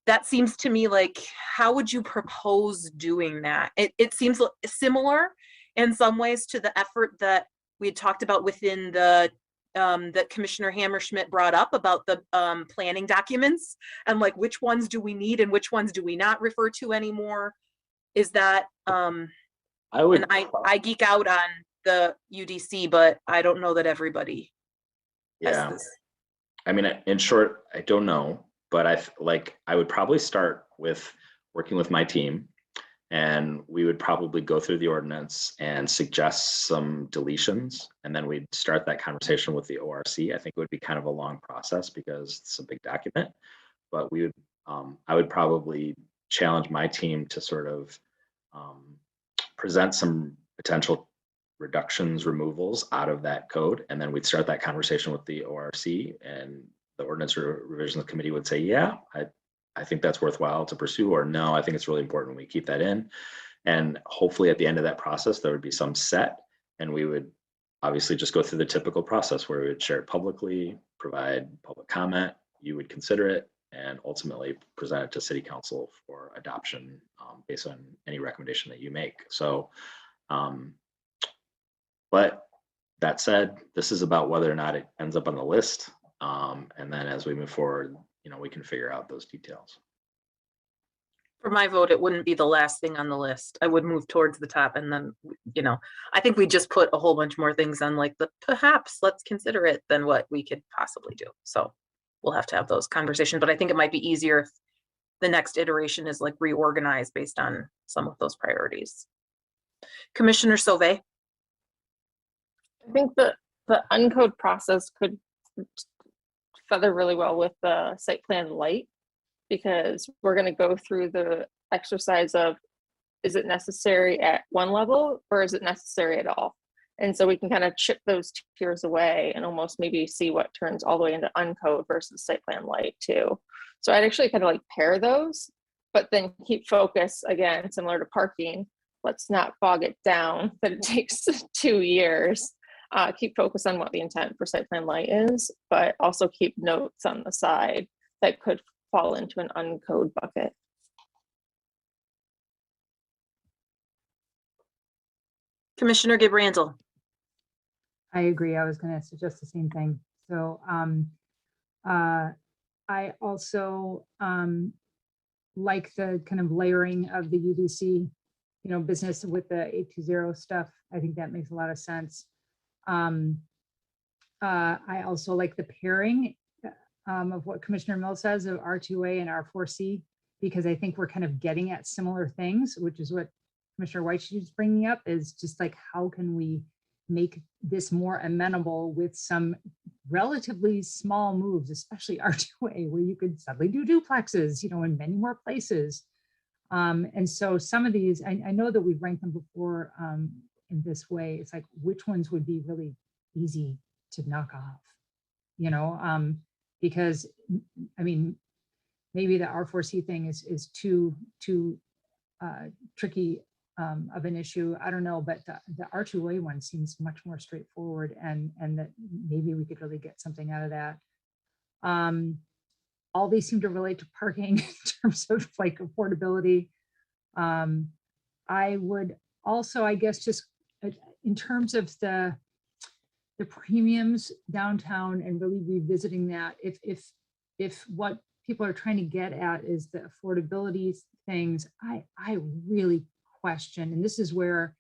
that seems to me like, how would you propose doing that? It seems similar in some ways to the effort that we had talked about within the that Commissioner Hammerschmidt brought up about the planning documents, and like, which ones do we need and which ones do we not refer to anymore? Is that and I geek out on the UDC, but I don't know that everybody has
Yeah.
this.
I mean, in short, I don't know, but I would probably start with working with my team, and we would probably go through the ordinance and suggest some deletions, and then we'd start that conversation with the ORC. I think it would be kind of a long process because it's a big document, but we would, I would probably challenge my team to sort of present some potential reductions, removals out of that code, and then we'd start that conversation with the ORC, and the ordinance revisions committee would say, yeah, I think that's worthwhile to pursue, or no, I think it's really important we keep that in. And hopefully at the end of that process, there would be some set, and we would obviously just go through the typical process where we would share it publicly, provide public comment, you would consider it, and ultimately present it to City Council for adoption based on any recommendation that you make. So, but that said, this is about whether or not it ends up on the list. And then as we move forward, we can figure out those details.
For my vote, it wouldn't be the last thing on the list. I would move towards the top, and then, I think we just put a whole bunch more things on, like, the perhaps let's consider it than what we could possibly do. So we'll have to have those conversations, but I think it might be easier if the next iteration is like reorganized based on some of those priorities. Commissioner Sauvé.
I think the uncode process could feather really well with the site plan light, because we're going to go through the exercise of, is it necessary at one level or is it necessary at all? And so we can kind of chip those tiers away and almost maybe see what turns all the way into uncode versus site plan light too. So I'd actually kind of like pair those, but then keep focus, again, similar to parking. Let's not bog it down that it takes 2 years. Keep focus on what the intent for site plan light is, but also keep notes on the side that could fall into an uncode bucket.
Commissioner Gibrandl.
I agree. I was going to suggest the same thing. So I also like the kind of layering of the UDC, business with the 820 stuff. I think that makes a lot of sense. I also like the pairing of what Commissioner Mills says of R2A and R4C, because I think we're kind of getting at similar things, which is what Commissioner White is bringing up, is just like, how can we make this more amenable with some relatively small moves, especially R2A, where you could suddenly do duplexes, in many more places. And so some of these, I know that we've ranked them before in this way. It's like, which ones would be really easy to knock off, because I mean, maybe the R4C thing is too tricky of an issue. I don't know, but the R2A one seems much more straightforward, and that maybe we could really get something out of that. All these seem to relate to parking in terms of like affordability. I would also, I guess, just in terms of the premiums downtown and really revisiting that, if what people are trying to get at is the affordability things, I really question, and this is where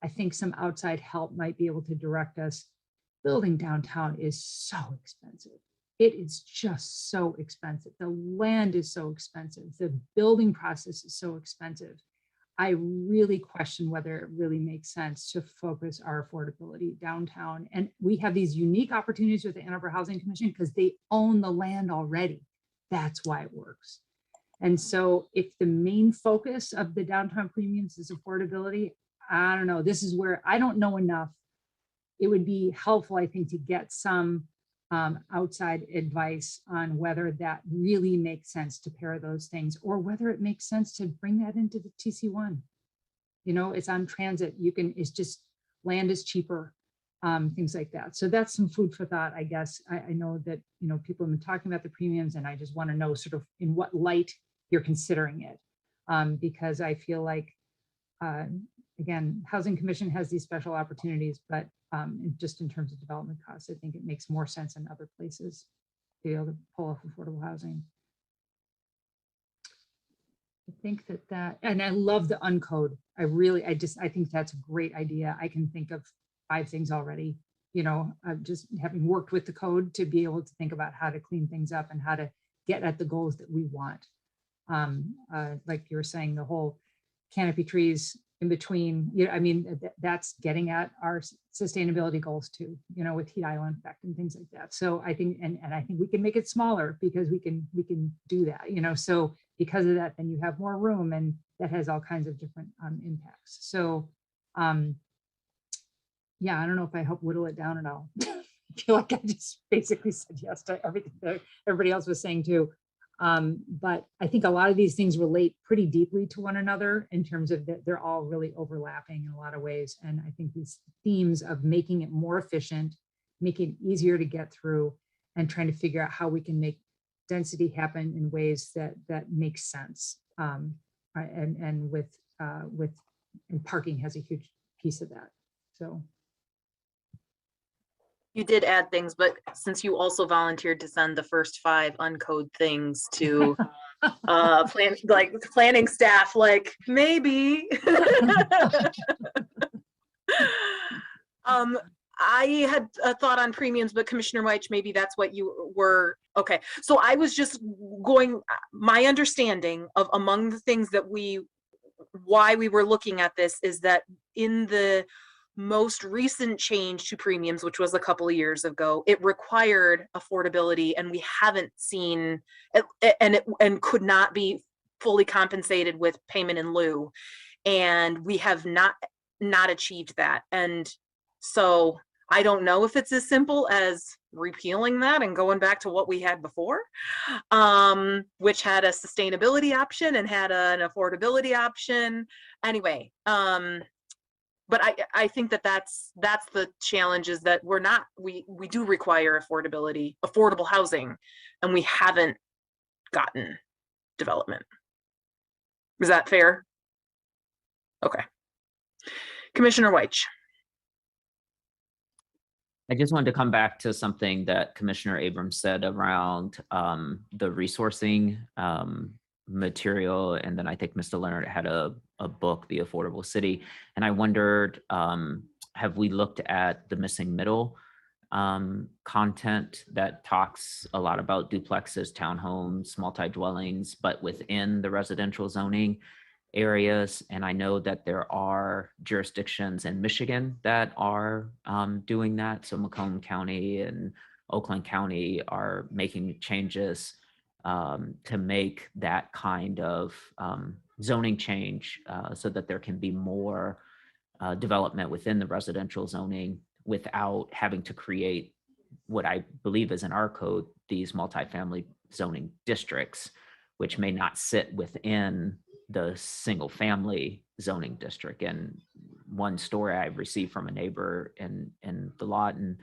I think some outside help might be able to direct us. Building downtown is so expensive. It is just so expensive. The land is so expensive. The building process is so expensive. I really question whether it really makes sense to focus our affordability downtown. And we have these unique opportunities with the Ann Arbor Housing Commission because they own the land already. That's why it works. And so if the main focus of the downtown premiums is affordability, I don't know, this is where I don't know enough. It would be helpful, I think, to get some outside advice on whether that really makes sense to pair those things, or whether it makes sense to bring that into the TC1. It's on transit. It's just land is cheaper, things like that. So that's some food for thought, I guess. I know that, people have been talking about the premiums, and I just want to know sort of in what light you're considering it. Because I feel like, again, Housing Commission has these special opportunities, but just in terms of development costs, I think it makes more sense in other places to be able to pull off affordable housing. I think and I love the uncode. I think that's a great idea. I can think of 5 things already, just having worked with the code to be able to think about how to clean things up and how to get at the goals that we want. Like you were saying, the whole canopy trees in between, that's getting at our sustainability goals too, with heat island effect and things like that. So I think, and I think we can make it smaller because we can do that, so because of that, then you have more room, and that has all kinds of different impacts. So, yeah, I don't know if I helped whittle it down at all. I feel like I just basically said yes to everything that everybody else was saying too. But I think a lot of these things relate pretty deeply to one another in terms of that they're all really overlapping in a lot of ways. And I think these themes of making it more efficient, making it easier to get through, and trying to figure out how we can make density happen in ways that make sense. And parking has a huge piece of that. So.
You did add things, but since you also volunteered to send the first 5 uncode things to planning staff, like maybe. I had a thought on premiums, but Commissioner Weich, maybe that's what you were. Okay, so I was just going, my understanding of among the things that why we were looking at this is that in the most recent change to premiums, which was a couple of years ago, it required affordability, and we haven't seen it, and could not be fully compensated with payment in lieu, and we have not achieved that. And so I don't know if it's as simple as repealing that and going back to what we had before, which had a sustainability option and had an affordability option. Anyway, but I think that's the challenge, is that we do require affordable housing, and we haven't gotten development. Is that fair? Okay. Commissioner Weich.
I just wanted to come back to something that Commissioner Abrams said around the resourcing material, and then I think Mr. Leonard had a book, The Affordable City, and I wondered, have we looked at the missing middle content that talks a lot about duplexes, townhomes, multi-dwellings, but within the residential zoning areas? And I know that there are jurisdictions in Michigan that are doing that. So Macomb County and Oakland County are making changes to make that kind of zoning change so that there can be more development within the residential zoning without having to create what I believe is in our code, these multifamily zoning districts, which may not sit within the single family zoning district. And one story I received from a neighbor in the Lawton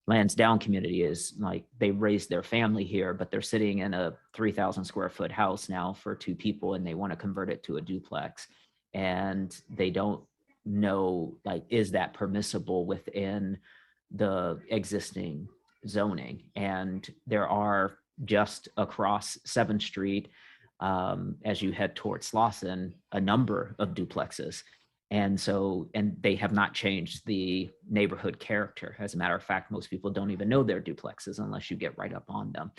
Lansdowne community is like, they raised their family here, but they're sitting in a 3,000 square foot house now for 2 people, and they want to convert it to a duplex. And they don't know, like, is that permissible within the existing zoning? And there are just across 7th Street, as you head towards Slauson, a number of duplexes. And they have not changed the neighborhood character. As a matter of fact, most people don't even know they're duplexes unless you get right up on them.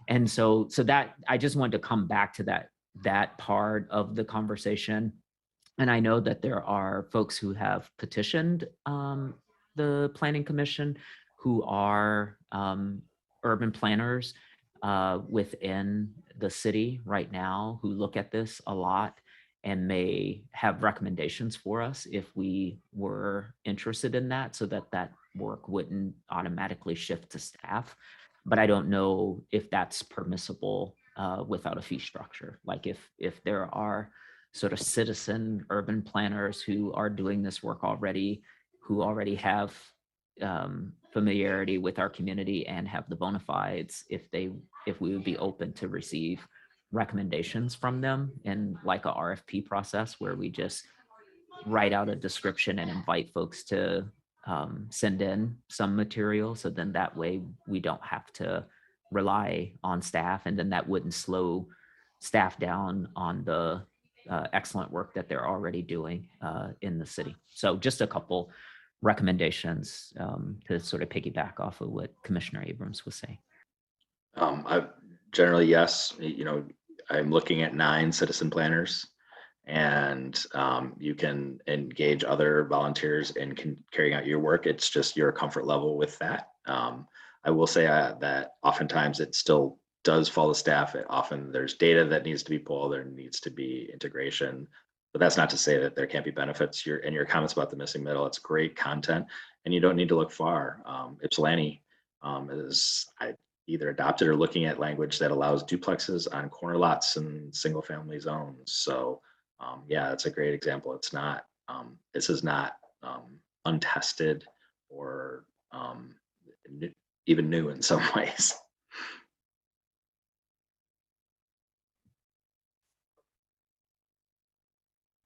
And so that, I just wanted to come back to that part of the conversation. And I know that there are folks who have petitioned the Planning Commission who are urban planners within the city right now, who look at this a lot and may have recommendations for us if we were interested in that, so that work wouldn't automatically shift to staff. But I don't know if that's permissible without a fee structure. Like if there are sort of citizen urban planners who are doing this work already, who already have familiarity with our community and have the bona fides, if we would be open to receive recommendations from them in like a RFP process where we just write out a description and invite folks to send in some material. So then that way we don't have to rely on staff, and then that wouldn't slow staff down on the excellent work that they're already doing in the city. So just a couple recommendations to sort of piggyback off of what Commissioner Abrams was saying.
I generally, yes, I'm looking at 9 citizen planners, and you can engage other volunteers in carrying out your work. It's just your comfort level with that. I will say that oftentimes it still does fall to staff. Often there's data that needs to be pulled, there needs to be integration, but that's not to say that there can't be benefits. Your comments about the missing middle, it's great content, and you don't need to look far. Ypsilanti is either adopted or looking at language that allows duplexes on corner lots and single family zones. So yeah, that's a great example. It's not, this is not untested or even new in some ways.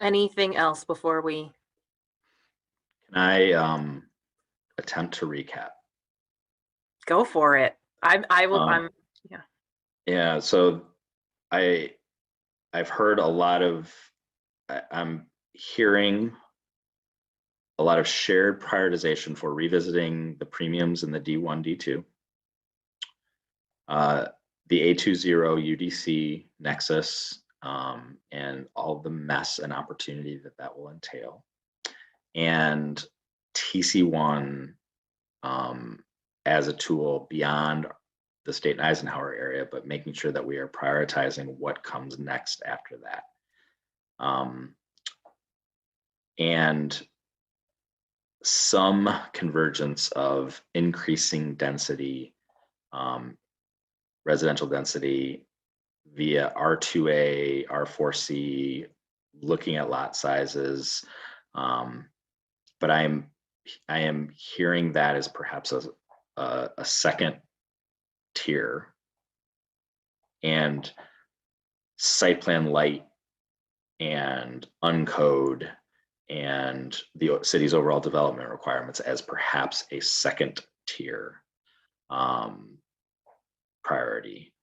Anything else before we?
Can I attempt to recap?
Go for it. I will.
Yeah, so I've heard a lot of, I'm hearing a lot of shared prioritization for revisiting the premiums in the D1, D2. The A20 UDC nexus, and all the mess and opportunity that will entail. And TC1 as a tool beyond the state and Eisenhower area, but making sure that we are prioritizing what comes next after that. And some convergence of increasing density, residential density via R2A, R4C, looking at lot sizes. But I am hearing that as perhaps a second tier, and site plan light and uncode and the city's overall development requirements as perhaps a second tier priority.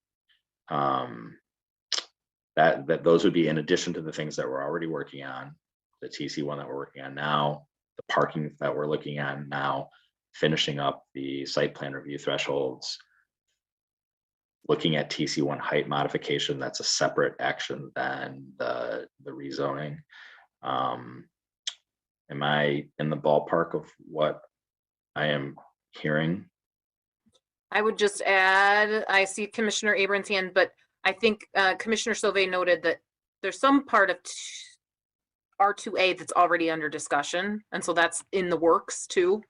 That those would be in addition to the things that we're already working on, the TC1 that we're working on now, the parking that we're looking at now, finishing up the site plan review thresholds, looking at TC1 height modification. That's a separate action than the rezoning. Am I in the ballpark of what I am hearing?
I would just add, I see Commissioner Abrams' hand, but I think Commissioner Sauvé noted that there's some part of R2A that's already under discussion, and so that's in the works too.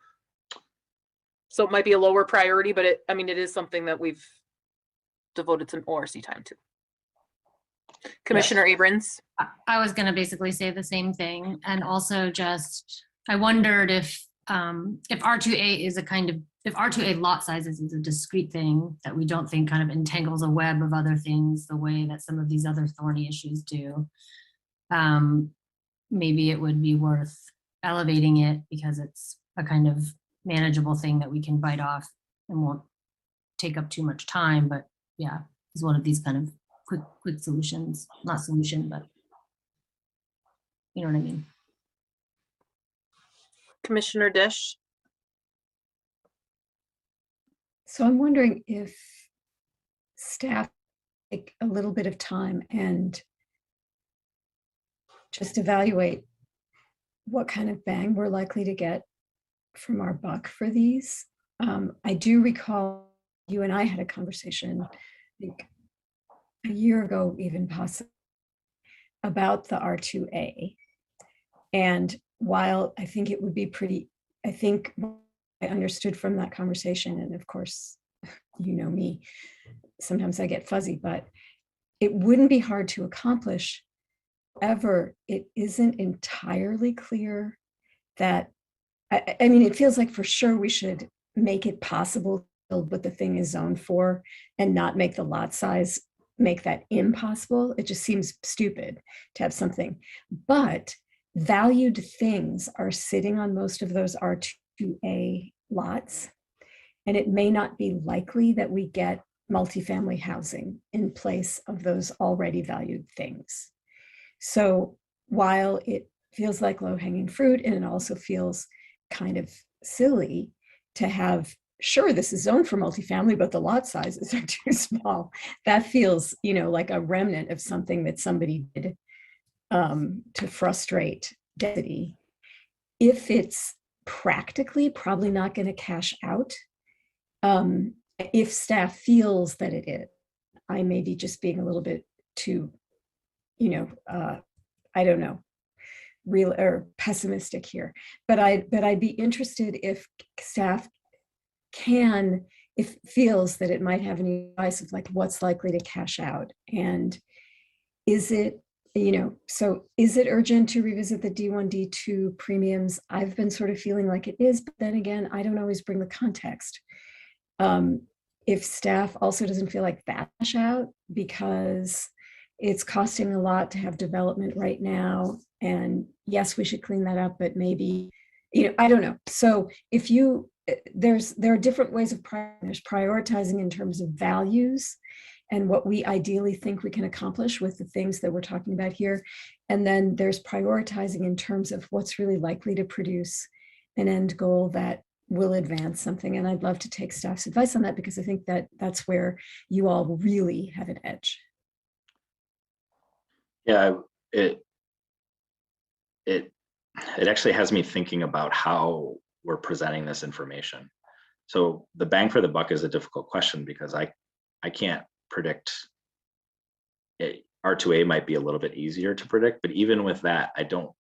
So it might be a lower priority, but it is something that we've devoted some ORC time to. Commissioner Abrams?
I was going to basically say the same thing, and also just I wondered if R2A is if R2A lot sizes is a discrete thing that we don't think kind of entangles a web of other things the way that some of these other thorny issues do. Maybe it would be worth elevating it because it's a kind of manageable thing that we can bite off and won't take up too much time. But yeah, it's one of these kind of quick solutions, not solution, but you know what I mean.
Commissioner Dish?
So I'm wondering if staff take a little bit of time and just evaluate what kind of bang we're likely to get from our buck for these. I do recall you and I had a conversation, I think a year ago, even possibly, about the R2A. And while I think it would be I think I understood from that conversation, and of course, you know me, sometimes I get fuzzy, but it wouldn't be hard to accomplish. However, it isn't entirely clear that I mean, it feels like for sure we should make it possible to build what the thing is zoned for and not make the lot size make that impossible. It just seems stupid to have something. But valued things are sitting on most of those R2A lots. And it may not be likely that we get multifamily housing in place of those already valued things. So while it feels like low-hanging fruit, and it also feels kind of silly to have, sure, this is zoned for multifamily, but the lot sizes are too small. That feels, you know, like a remnant of something that somebody did to frustrate density. If it's practically probably not going to cash out, if staff feels that it is, I may be just being a little bit too, you know, I don't know, real or pessimistic here, but I'd be interested if staff can, if feels that it might have any advice of like what's likely to cash out, and is it, you know, so is it urgent to revisit the D1, D2 premiums? I've been sort of feeling like it is, but then again, I don't always bring the context. If staff also doesn't feel like that cash out because it's costing a lot to have development right now, and yes, we should clean that up, but maybe, you know, I don't know. So if you, there are different ways of there's prioritizing in terms of values and what we ideally think we can accomplish with the things that we're talking about here. And then there's prioritizing in terms of what's really likely to produce an end goal that will advance something. And I'd love to take staff's advice on that, because I think that that's where you all really have an edge.
Yeah, it actually has me thinking about how we're presenting this information. So the bang for the buck is a difficult question because I can't predict it. R2A might be a little bit easier to predict, but even with that, I don't,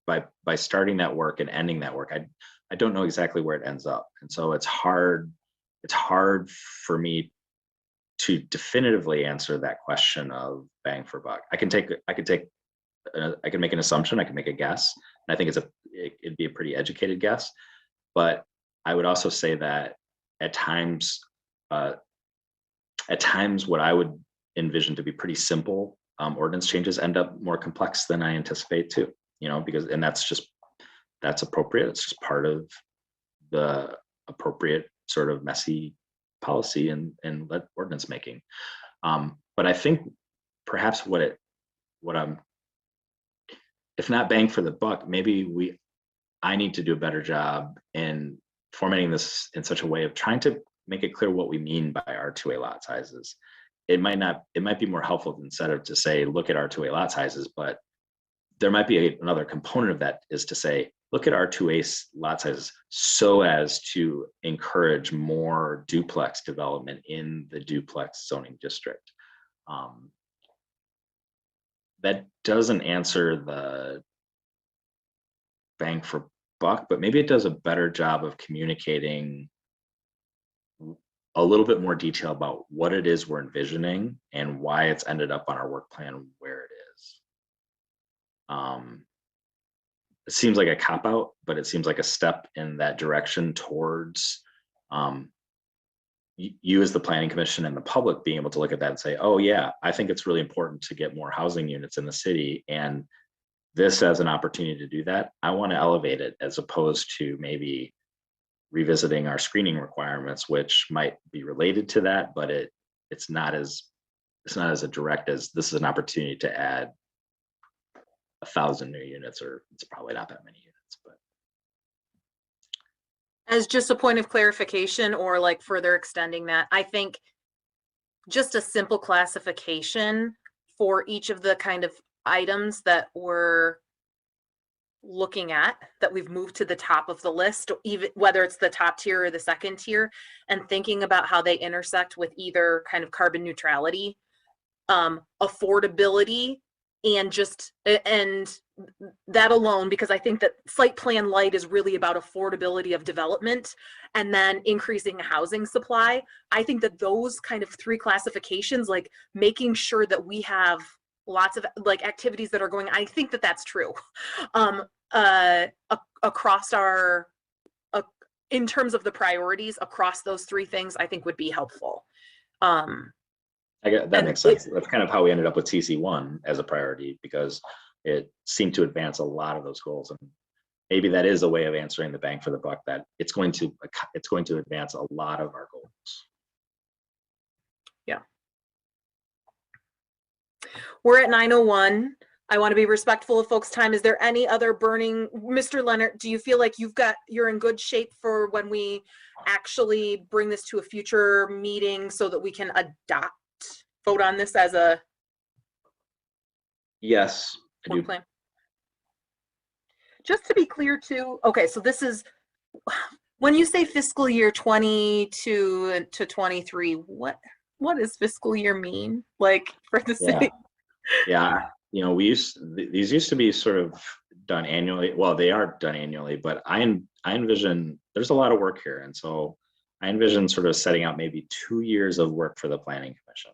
by starting that work and ending that work, I don't know exactly where it ends up. And so it's hard for me to definitively answer that question of bang for buck. I can make an assumption, I can make a guess, and I think it'd be a pretty educated guess. But I would also say that at times what I would envision to be pretty simple ordinance changes end up more complex than I anticipate too, you know, because, and that's appropriate. It's just part of the appropriate sort of messy policy and ordinance making. But I think perhaps what I'm, if not bang for the buck, maybe I need to do a better job in formatting this in such a way of trying to make it clear what we mean by R2A lot sizes. It might be more helpful instead of to say, look at R2A lot sizes, but there might be another component of that is to say, look at R2A lot sizes so as to encourage more duplex development in the duplex zoning district. That doesn't answer the bang for buck, but maybe it does a better job of communicating a little bit more detail about what it is we're envisioning and why it's ended up on our work plan where it is. It seems like a cop-out, but it seems like a step in that direction towards you as the planning commission and the public being able to look at that and say, oh yeah, I think it's really important to get more housing units in the city, and this as an opportunity to do that, I want to elevate it, as opposed to maybe revisiting our screening requirements, which might be related to that, but it's not as a direct as this is an opportunity to add 1,000 new units, or it's probably not that many units. But
as just a point of clarification, or like further extending that, I think just a simple classification for each of the kind of items that we're looking at, that we've moved to the top of the list, even whether it's the top tier or the second tier, and thinking about how they intersect with either kind of carbon neutrality, affordability, and that alone, because I think that site plan light is really about affordability of development and then increasing housing supply. I think that those kind of three classifications, like making sure that we have lots of like activities that are going, I think that that's true across our in terms of the priorities across those three things, I think would be helpful.
I get that
And
makes sense. That's kind of how we ended up with TC1 as a priority, because it seemed to advance a lot of those goals. And maybe that is a way of answering the bang for the buck, that it's going to advance a lot of our goals.
Yeah. We're at 9:01. I want to be respectful of folks' time. Is there any other burning, Mr. Leonard, do you feel like you're in good shape for when we actually bring this to a future meeting so that we can vote on this as a
Yes, I do.
plan? Just to be clear too, okay, so this is, when you say fiscal year 22 to 23, what does fiscal year mean? Like for the city?
Yeah, you know, these used to be sort of done annually. Well, they are done annually, but I envision there's a lot of work here. And so I envision sort of setting out maybe 2 years of work for the Planning Commission.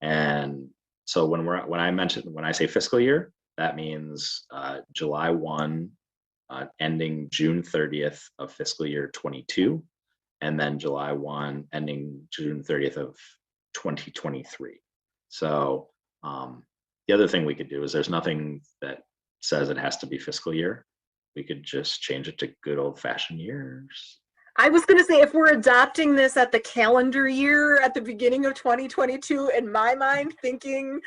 And so when I say fiscal year, that means July 1, ending June 30th of fiscal year 22, and then July 1 ending June 30th of 2023. So the other thing we could do is, there's nothing that says it has to be fiscal year. We could just change it to good old fashioned years.
I was going to say, if we're adopting this at the calendar year at the beginning of 2022, in my mind, thinking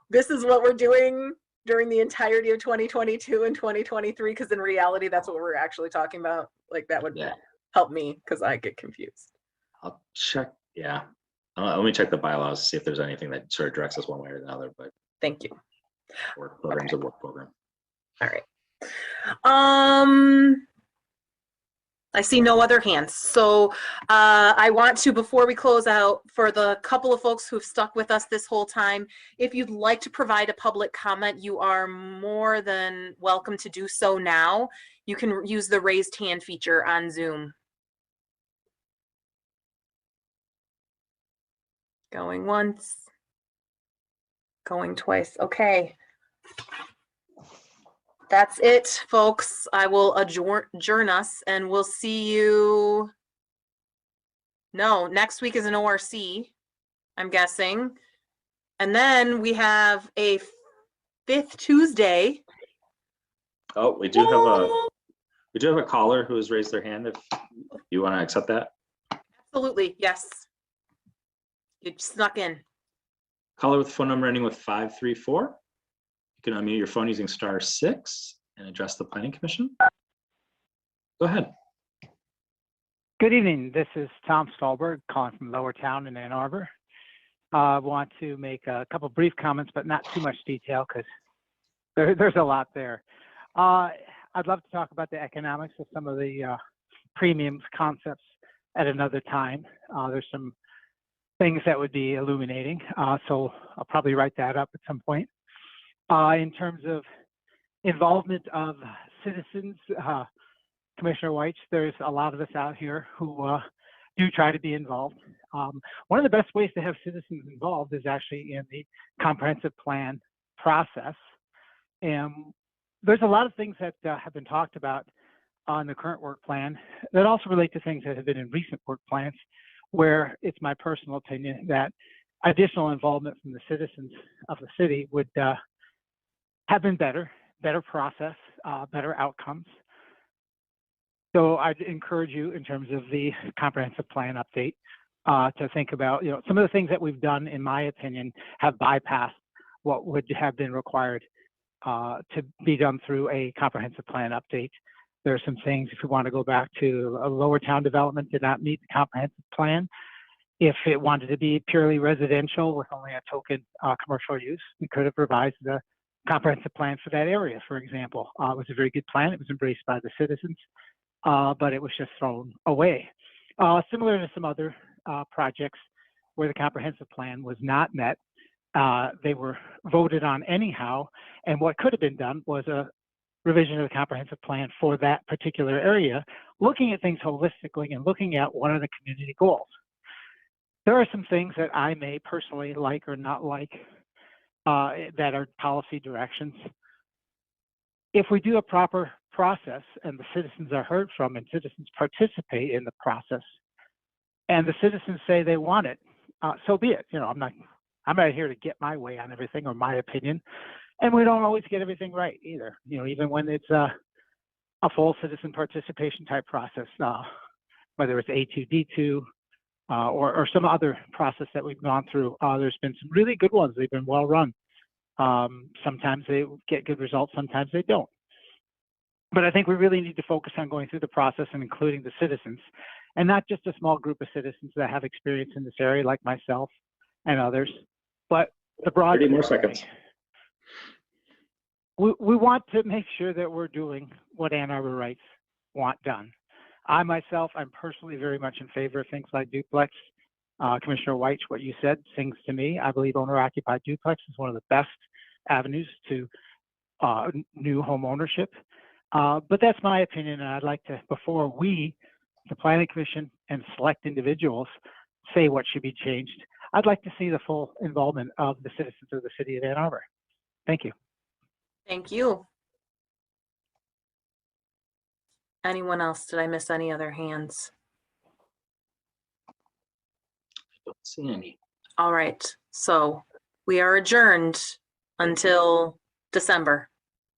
this is what we're doing during the entirety of 2022 and 2023, because in reality, that's what we're actually talking about. Like, that would help me, because I get confused.
I'll check. Yeah. Let me check the bylaws, see if there's anything that sort of directs us one way or another, but
thank you.
Work program's a work program.
All right. I see no other hands. So I want to, before we close out, for the couple of folks who've stuck with us this whole time, if you'd like to provide a public comment, you are more than welcome to do so now. You can use the raised hand feature on Zoom. Going once, going twice. Okay. That's it, folks. I will adjourn us, and we'll see you. No, next week is an ORC, I'm guessing. And then we have a 5th Tuesday.
Oh, we do have a caller who has raised their hand. If you want to accept that.
Absolutely, yes. You snuck in.
Caller with phone number ending with 534. You can unmute your phone using *6 and address the Planning Commission. Go ahead.
Good evening. This is Tom Stolberg calling from Lower Town in Ann Arbor. I want to make a couple brief comments, but not too much detail, because there's a lot there. I'd love to talk about the economics of some of the premiums concepts at another time. There's some things that would be illuminating, so I'll probably write that up at some point. In terms of involvement of citizens, Commissioner Weitz, there's a lot of us out here who do try to be involved. One of the best ways to have citizens involved is actually in the comprehensive plan process. And there's a lot of things that have been talked about on the current work plan that also relate to things that have been in recent work plans, where it's my personal opinion that additional involvement from the citizens of the city would have been better process, better outcomes. So I'd encourage you, in terms of the comprehensive plan update, to think about, some of the things that we've done, in my opinion, have bypassed what would have been required to be done through a comprehensive plan update. There are some things, if we want to go back to a Lower Town development, did not meet the comprehensive plan. If it wanted to be purely residential with only a token commercial use, we could have revised the comprehensive plan for that area, for example. It was a very good plan. It was embraced by the citizens, but it was just thrown away. Similar to some other projects where the comprehensive plan was not met, they were voted on anyhow, and what could have been done was a revision of the comprehensive plan for that particular area, looking at things holistically and looking at what are the community goals. There are some things that I may personally like or not like that are policy directions. If we do a proper process and the citizens are heard from and citizens participate in the process and the citizens say they want it, so be it. You know, I'm not here to get my way on everything or my opinion. And we don't always get everything right either. You know, even when it's a full citizen participation type process, whether it's A2D2 or some other process that we've gone through, there's been some really good ones. They've been well run. Sometimes they get good results, sometimes they don't. But I think we really need to focus on going through the process and including the citizens, and not just a small group of citizens that have experience in this area like myself and others, but the broad
30 more
community.
seconds.
We want to make sure that we're doing what Ann Arborites want done. I myself, I'm personally very much in favor of things like duplex. Commissioner White, what you said sings to me. I believe owner-occupied duplex is one of the best avenues to new home ownership. But that's my opinion, and I'd like to, before we, the Planning Commission and select individuals, say what should be changed, I'd like to see the full involvement of the citizens of the city of Ann Arbor. Thank you.
Thank you. Anyone else? Did I miss any other hands?
Don't see any.
All right, so we are adjourned until December.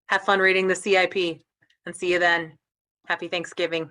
Have fun reading the CIP and see you then. Happy Thanksgiving.